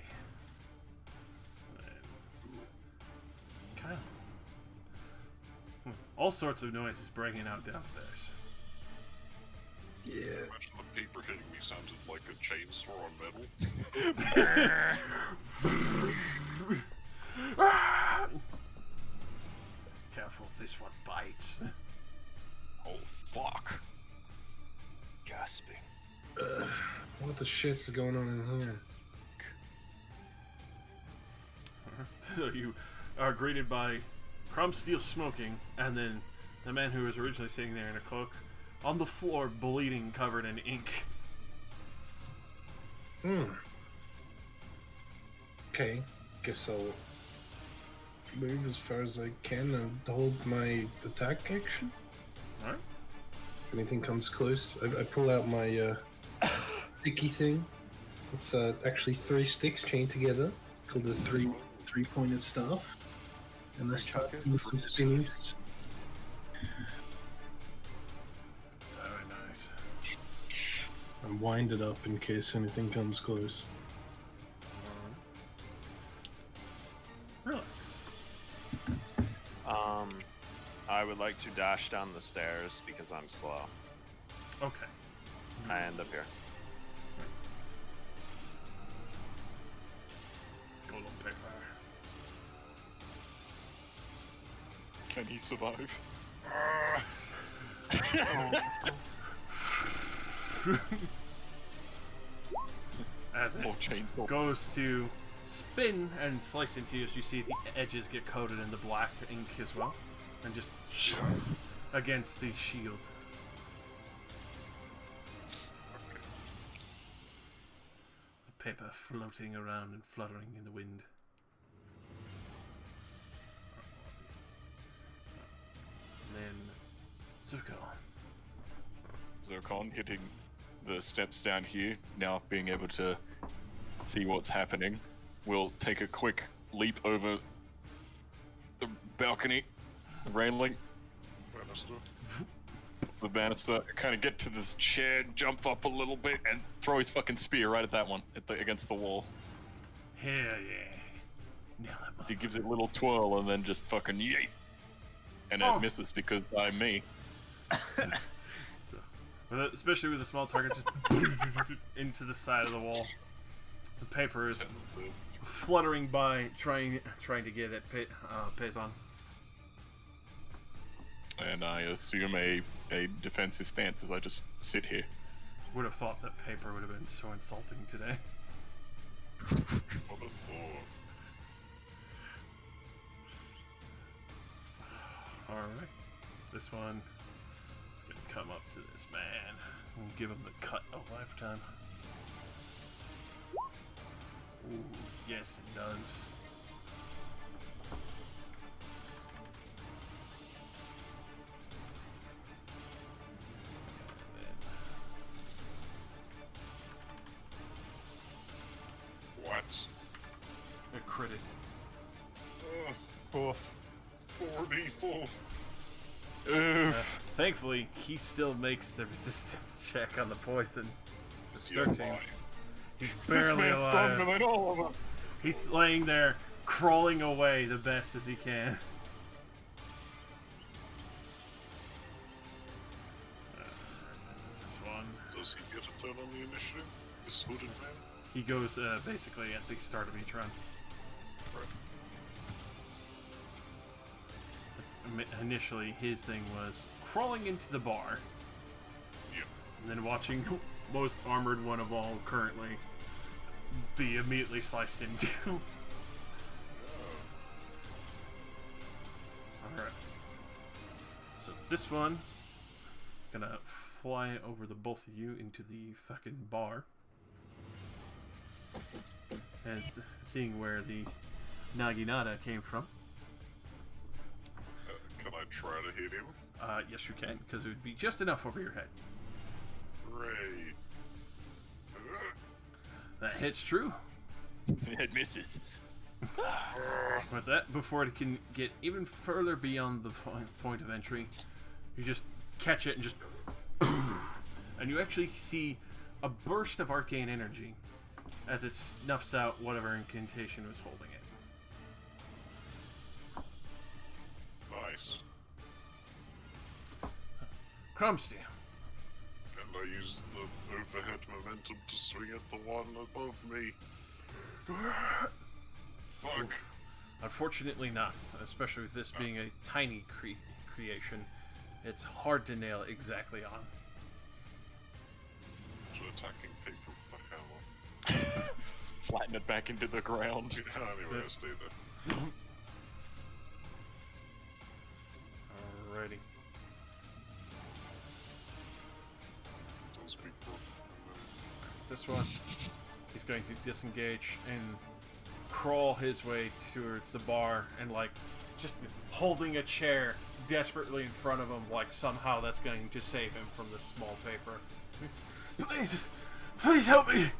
Kyle. All sorts of noises breaking out downstairs. Yeah. Imagine the paper hitting me sounded like a chainsaw on metal. Careful, this one bites. Oh, fuck. the shit is going on in here? So you are greeted by Crumb Steel smoking, and then the man who was originally sitting there in a cloak on the floor, bleeding, covered in ink. Okay, guess I'll move as far as I can and hold my attack action. Alright. If anything comes close, I pull out my sticky thing. It's actually 3 sticks chained together, called a three-pointed staff. And I start doing some spins. Very nice. And wind it up in case anything comes close. Relax. I would like to dash down the stairs because I'm slow. Okay. I end up here. Go on paper. Can he survive? As it More chainsaw. goes to spin and slice into you, as you see the edges get coated in the black ink as well, and just against the shield. The paper floating around and fluttering in the wind. And then Zircon hitting the steps down here, now being able to see what's happening, will take a quick leap over the balcony, the railing, Banister. the banister, kind of get to this chair, jump up a little bit, and throw his fucking spear right at that one, against the wall. hell yeah. Nail that So he gives it a little twirl and then just fucking yeet. And it misses because I'm me. Especially with a small target, just into the side of the wall. The paper is fluttering by, trying to get at Payson. And I assume a defensive stance as I just sit here. Would have thought that paper would have been so insulting today. What a thought. Alright. This one is going to come up to this man and give him the cut of lifetime. Ooh, yes it does. What? A critted. Oof. 44. Thankfully, he still makes the resistance check on the poison. It's Is he 13. alive? He's barely alive. Stronger than all of them. He's laying there, crawling away the best as he can. This one. Does he get a turn on the initiative? This hooded man? He goes basically at the start of each run. Initially, his thing was crawling into the bar, Yep. and then watching the most armored one of all currently be immediately sliced into. Alright. So this one, gonna fly over the both of you into the fucking bar. And seeing where the Naginata came from. Can I try to hit him? Yes you can, because it would be just enough over your head. Great. That hits true. It misses. But that, before it can get even further beyond the point of entry, you just catch it and just... and you actually see a burst of arcane energy as it snuffs out whatever incantation was holding it. Nice. Crumstein. And I use the overhead momentum to swing at the one above me. Fuck. Unfortunately not, especially with this being a tiny creation. It's hard to nail exactly on. So attacking paper with a hammer. flatten it back into the ground. Anyway, I stay there. Alrighty. Those people. This one, he's going to disengage and crawl his way towards the bar and, like, just holding a chair desperately in front of him, like somehow that's going to save him from this small paper. Please help me!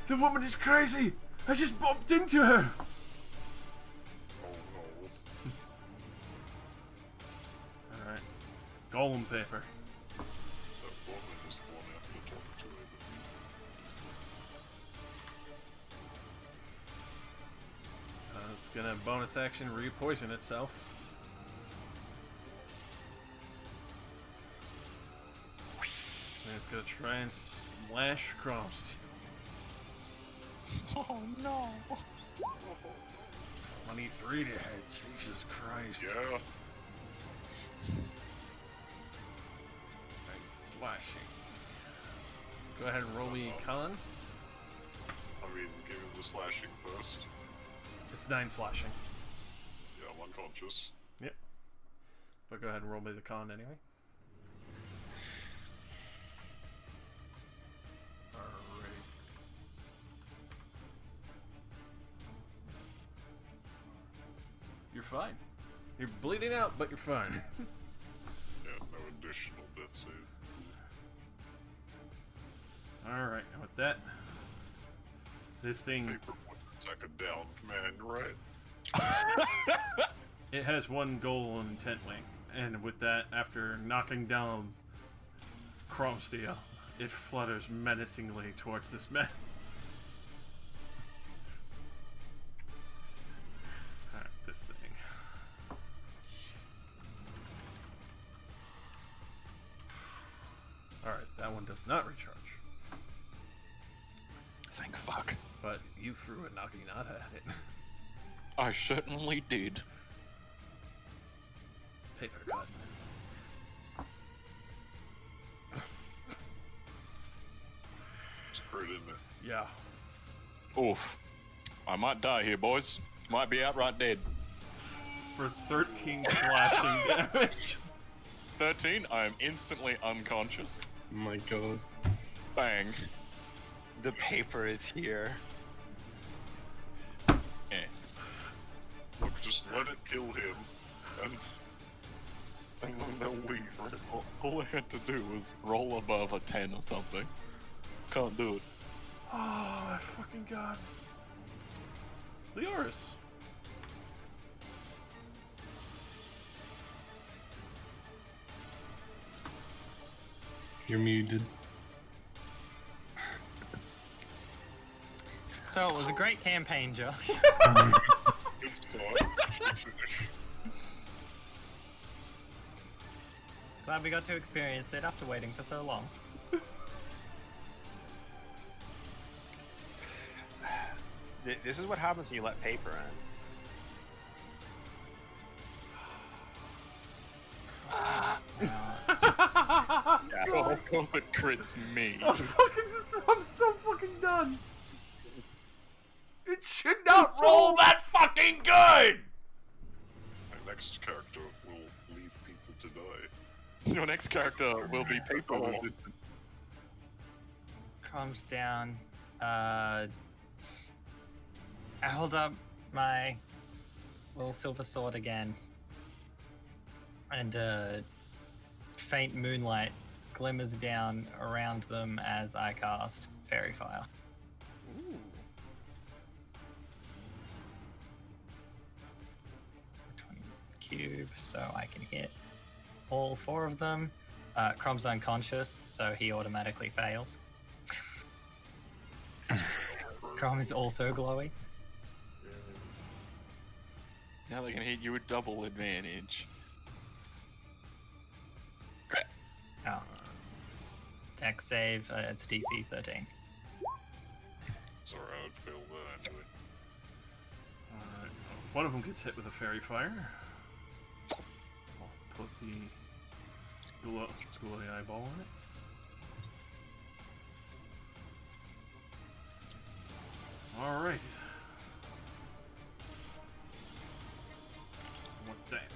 The woman is crazy! I just bumped into her! Oh no. Alright. Golem paper. That woman is the one I have to talk to, I believe. It's gonna bonus action re-poison itself. And it's gonna try and slash Kromst. Oh no! 23 to hit. Jesus Christ. Yeah. And slashing. Go ahead and roll me con. I mean, give him the slashing first. It's 9 slashing. Yeah, I'm unconscious. Yep. But go ahead and roll me the con anyway. Alright. You're fine. You're bleeding out, but you're fine. Yeah, no additional death save. Alright, and with that, this thing, Paper would attack a downed man, right? it has one goal intently. And with that, after knocking down Kromsteel, it flutters menacingly towards this man. Alright, this thing. Alright, that one does not recharge. Thank fuck. But you threw a Naginata at it. I certainly did. Paper cut. It's crit, isn't it? Yeah. Oof. I might die here, boys. Might be outright dead. For 13 slashing damage. 13, I am instantly unconscious. My god. Bang. The paper is here. Eh. Look, just let it kill him, and then they'll leave, right? All I had to do was roll above a 10 or something. Can't do it. Oh my fucking god. Leoris. You're muted. So it was a great campaign, Josh. Good start. Good finish. Glad we got to experience it after waiting for so long. This is what happens when you let paper in. Oh, of course it crits me. I'm so fucking done. It should not roll that fucking good. My next character will leave people to die. Your next character will be paper Oh. resistant. Comes down. I hold up my little silver sword again. And faint moonlight glimmers down around them as I cast Fairy Fire. Ooh. 20 cube, so I can hit all 4 of them. Crom's unconscious, so he automatically fails. Crom is also glowy. Now they can hit you with double advantage. Oh. Dex save, it's DC 13. It's alright, I'd fail that anyway. Alright. One of them gets hit with a fairy fire. I'll put the glowy eyeball on it. Alright. With that,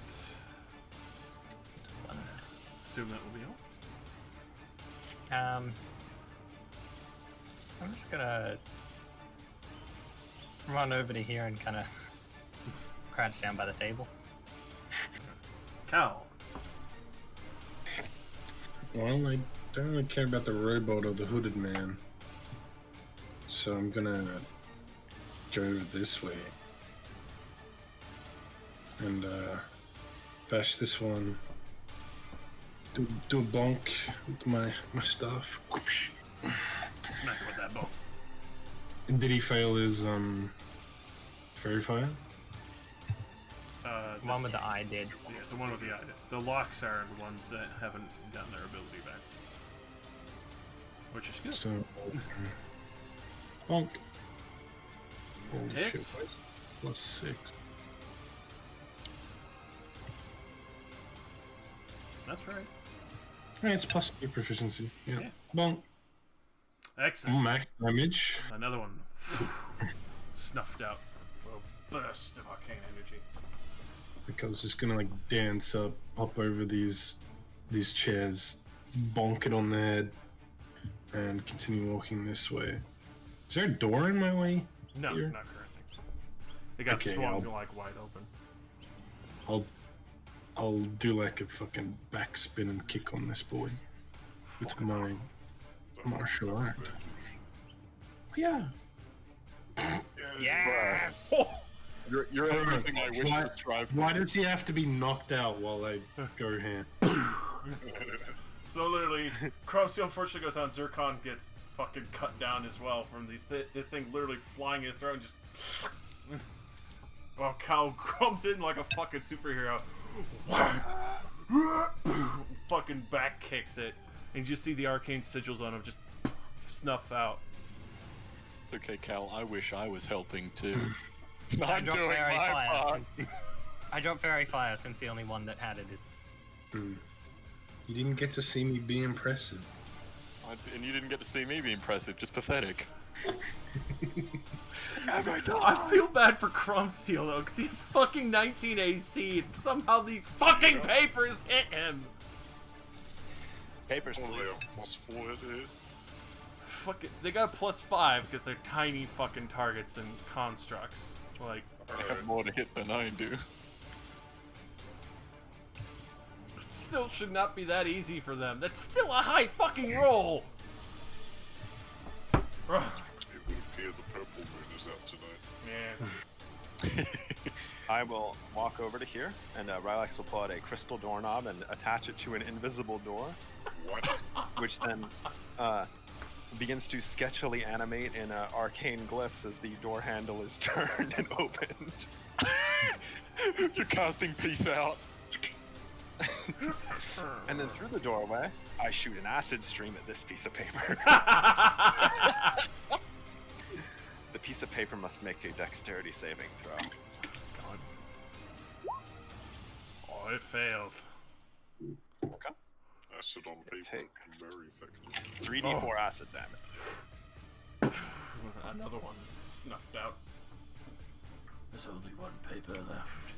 assume that will be all. I'm just gonna run over to here and kind of crouch down by the table. Cal. Well, I don't really care about the robot or the hooded man. So I'm gonna go this way. And bash this one. Do a bonk with my stuff. Smack with that ball. And did he fail his fairy fire? The one with the eye did. Yeah, the one with the eye. The locks are the ones that haven't gotten their ability back. Which is good. So bonk. Holy Hits. shit, +6. That's right. Right, it's +2 proficiency. Yeah. Yeah. Bonk. Excellent. Max damage. Another one. Snuffed out. A burst of arcane energy. Because just gonna like dance up, hop over these chairs, bonk it on the head, and continue walking this way. Is there a door in my way? No, here? not currently. It got Okay, swung I'll- like wide open. I'll do like a fucking backspin and kick on this boy with my martial art. Yeah. Yes! You're everything I wish to strive Why does he have to be knocked out while I go here? So literally, Cropsy unfortunately goes down. Zircon gets fucking cut down as well from this thing literally flying his throat and just. While Cal comes in like a fucking superhero. Fucking back kicks it. And you just see the arcane sigils on him just snuff out. It's okay, Cal. I wish I was helping too. I I'm dropped doing fairy my fire. part. I dropped fairy fire since the only one that had it. You didn't get to see me be impressive. And you didn't get to see me be impressive, just pathetic. I feel bad for Crumbsteel though, because he's fucking 19 AC and somehow these fucking papers hit him! Papers, Oh, they please. have +4 hit here. Fucking, they got a +5 because they're tiny fucking targets and constructs. Like, I have more to hit than I do. still should not be that easy for them. That's still a high fucking roll! Ugh. It would appear the purple moon is out tonight. Man. I will walk over to here, and Rylax will pull out a crystal doorknob and attach it to an invisible door, What? which then begins to sketchily animate in arcane glyphs as the door handle is turned and opened. You're casting peace out. And then through the doorway, I shoot an acid stream at this piece of paper. The piece of paper must make a dexterity saving throw. God. Oh, it fails. Okay. Acid on paper. takes- Very effective. 3d4 acid damage. Another one snuffed out. There's only one paper left.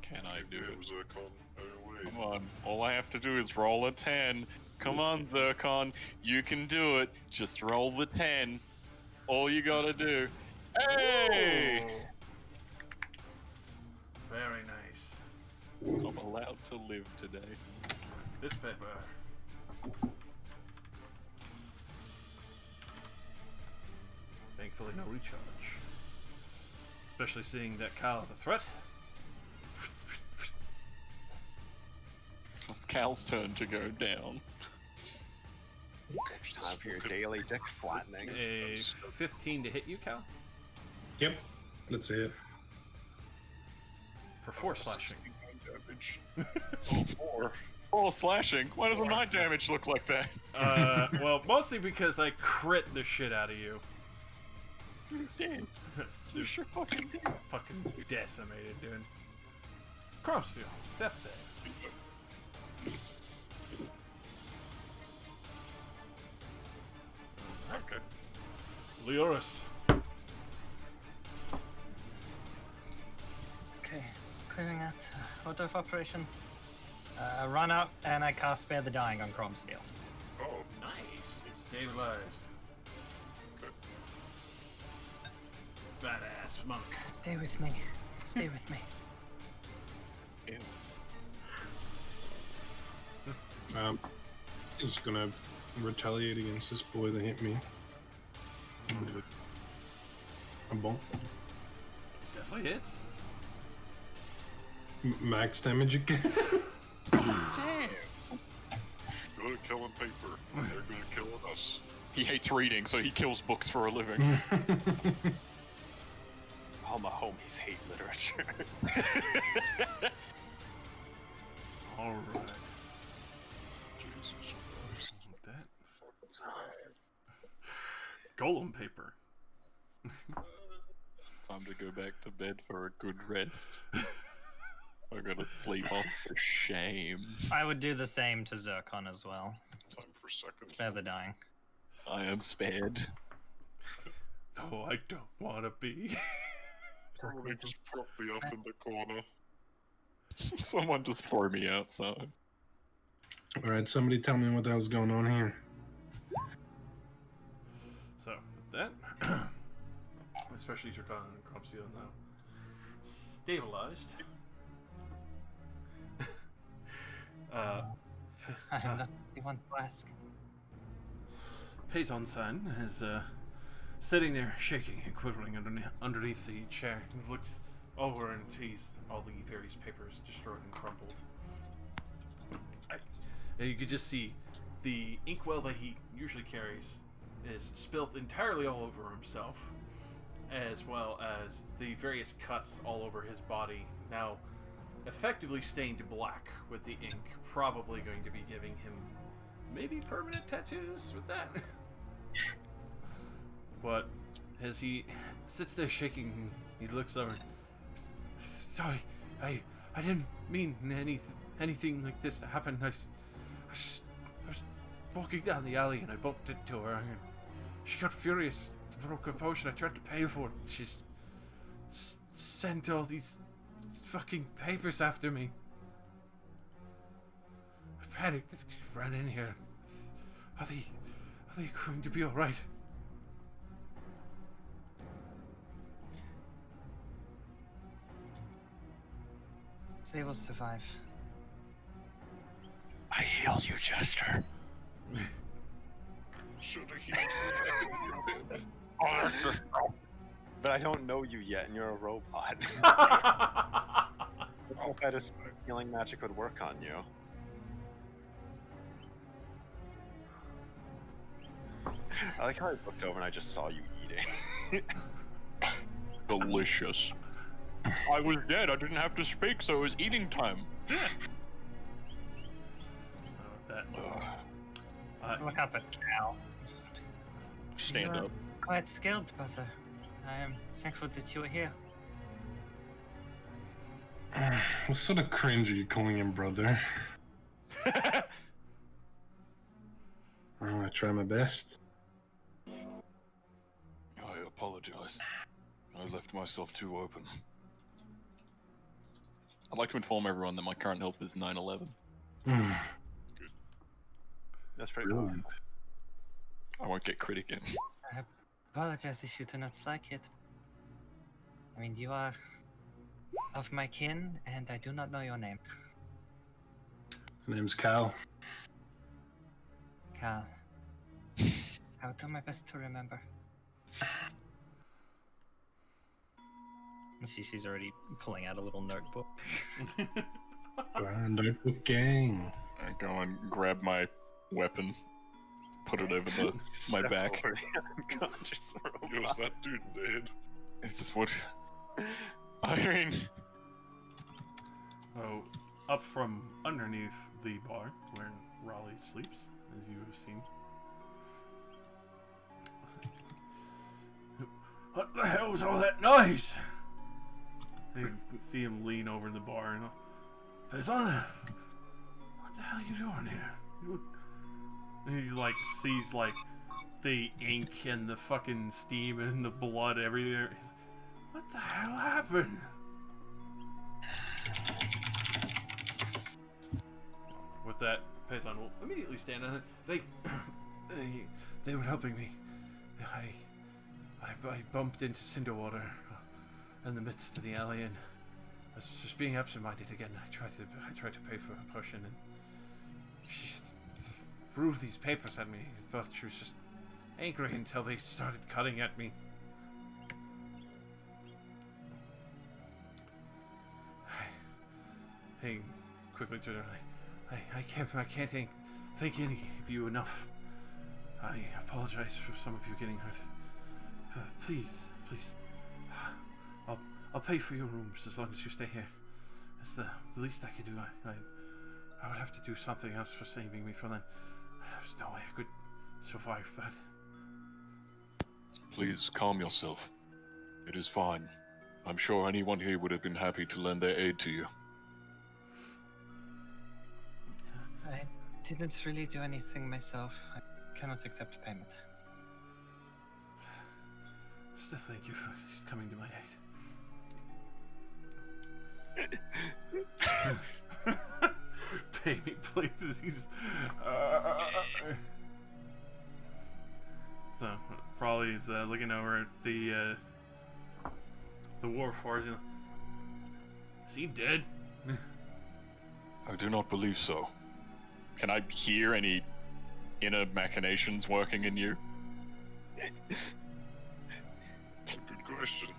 Can I do Yeah, it? Zircon, away. Come on. All I have to do is roll a 10. Come on, Zircon. You can do it. Just roll the 10. All you gotta do. Hey! Very nice. I'm allowed to live today. This paper. Thankfully, no recharge. Especially seeing that Kyle is a threat. It's Cal's turn to go down. Watch Time this for your fucking daily dick flattening. A 15 to hit you, Cal, Yep. That's it. for 4 slashing. 69 damage. Oh, 4. 4 slashing? Why doesn't my damage look like that? Well, mostly because I crit the shit out of you. Damn. You sure fucking did. Fucking decimated, dude. Crumbsteel, death save. Okay. Leoris. clearing out order of operations. Run up and I cast Spare the Dying on Cromsteel. Oh, Nice. It's stabilized. okay. Badass monk. Stay with me. Stay with me. Ew. He's gonna retaliate against this boy that hit me. A bonk. Definitely hits. Max damage again. Damn. Good at killing paper. They're good at killing us. He hates reading, so he kills books for a living. All my homies hate literature. All right. Jesus Christ. Like that. Fuck was that? Golem paper. Time to go back to bed for a good rest. I gotta sleep off for shame. I would do the same to Zircon as well. Time for seconds. Spare the Dying. I am spared. Though I don't want to be. Somebody just prop me up in the corner. Someone just throw me outside. Alright, somebody tell me what the hell's going on here. So, with that, especially Turkan and Cropsy now stabilized. I'm not the one to ask. Payson-san is sitting there shaking and quivering underneath the chair. He looks over and sees all the various papers destroyed and crumpled. And you could just see the inkwell that he usually carries is spilt entirely all over himself, as well as the various cuts all over his body, now effectively stained black with the ink, probably going to be giving him maybe permanent tattoos with that. But as he sits there shaking, he looks over. Sorry, I didn't mean anything like this to happen. I was walking down the alley and I bumped into her, and she got furious, broke a potion. I tried to pay for it. She's sent all these fucking papers after me. I panicked, ran in here. Are they going to be all right? They will survive. I healed you, Jester. Should have healed you. Oh, that's just. But I don't know you yet, and you're a robot. Oh, I just healing magic would work on you. I like how I looked over and I just saw you eating. Delicious. I was dead. I didn't have to speak, so it was eating time. So with that, Look up at Cal. Just Stand You are up. Quite skilled, brother. I am thankful that you are here. What sort of cringe are you calling him, brother? I'm gonna try my best. I apologize. I left myself too open. I'd like to inform everyone that my current health is 911. That's pretty cool. Brilliant. I won't get crit again. I apologize if you do not like it. I mean, you are of my kin, and I do not know your name. My name's Cal. Cal. I will do my best to remember. she's already pulling out a little notebook. Notebook gang. I go and grab my weapon, put it over my back. Over the unconscious Yo, is robot. that dude dead? It's just what... I mean... oh, up from underneath the bar where Raleigh sleeps, as you have seen. What the hell was all that noise? And you can see him lean over the bar and Pezana, what the hell are you doing here? You look... And he like sees like the ink and the fucking steam and the blood everywhere. What the hell happened? that Paisan will immediately stand on it. They were helping me. I bumped into Cinderwater in the midst of the alley, and I was just being absent-minded again. I tried to pay for a potion, and she threw these papers at me. I thought she was just angry until they started cutting at me. Hey, quickly turned around. I can't thank any of you enough. I apologize for some of you getting hurt. Please, I'll pay for your rooms as long as you stay here. That's the least I could do. I would have to do something else for saving me from then. There's no way I could survive that. Please calm yourself. It is fine. I'm sure anyone here would have been happy to lend their aid to you. I didn't really do anything myself. I cannot accept payment. Still, thank you for at least coming to my aid. Pay me, please. He's. So probably is looking over at the Warforged. Is he dead? I do not believe so. Can I hear any inner machinations working in you? Good question.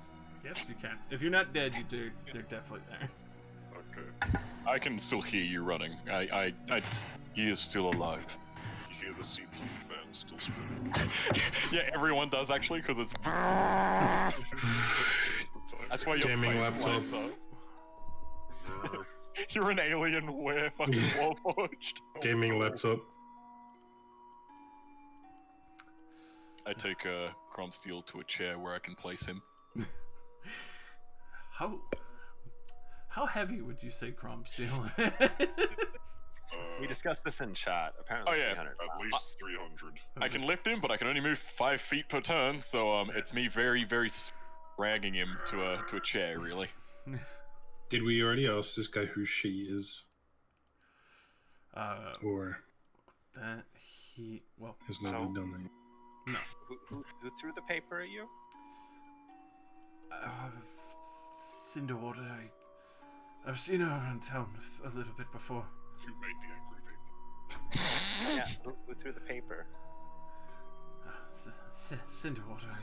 Yes, you can. If you're not dead, they're definitely there. Okay. I can still hear you running. He is still alive. You hear the CPU fan still spinning. Yeah, everyone does actually, because it's. That's why your Gaming face laptop. lights up. You're an alien. We're fucking Warforged. Gaming laptop. I take Cromsteel to a chair where I can place him. How heavy would you say Cromsteel is? We discussed this in chat. Apparently, Oh, yeah. 300. At least 300. I can lift him, but I can only move 5 feet per turn, so it's me very, very dragging him to a chair, really. Did we already ask this guy who she is? Or That he has nobody done that? no. Who threw the paper at you? Cinderwater. I've seen her around town a little bit before. Who made the angry paper? Yeah, who threw the paper? Cinderwater.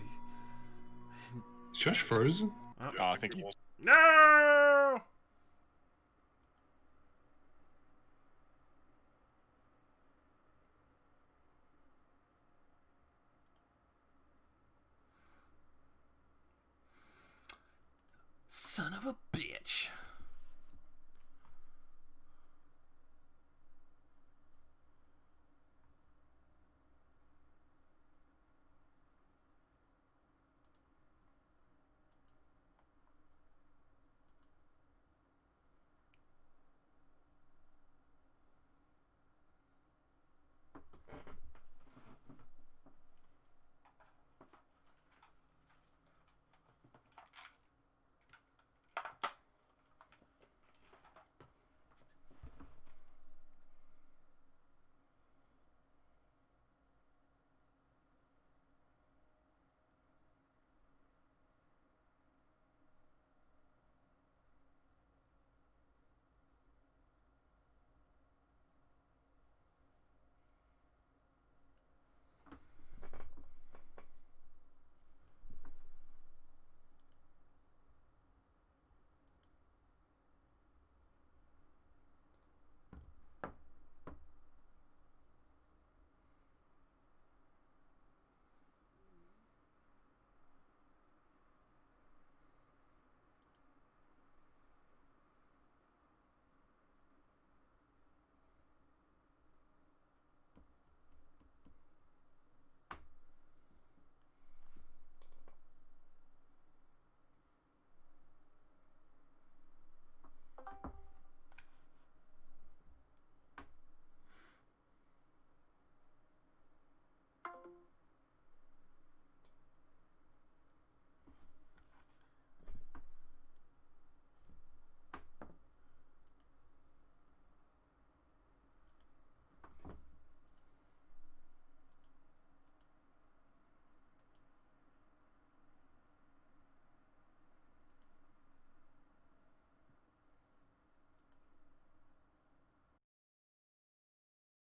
Josh frozen? Oh, Yeah, I think it he- was. No! Son of a bitch.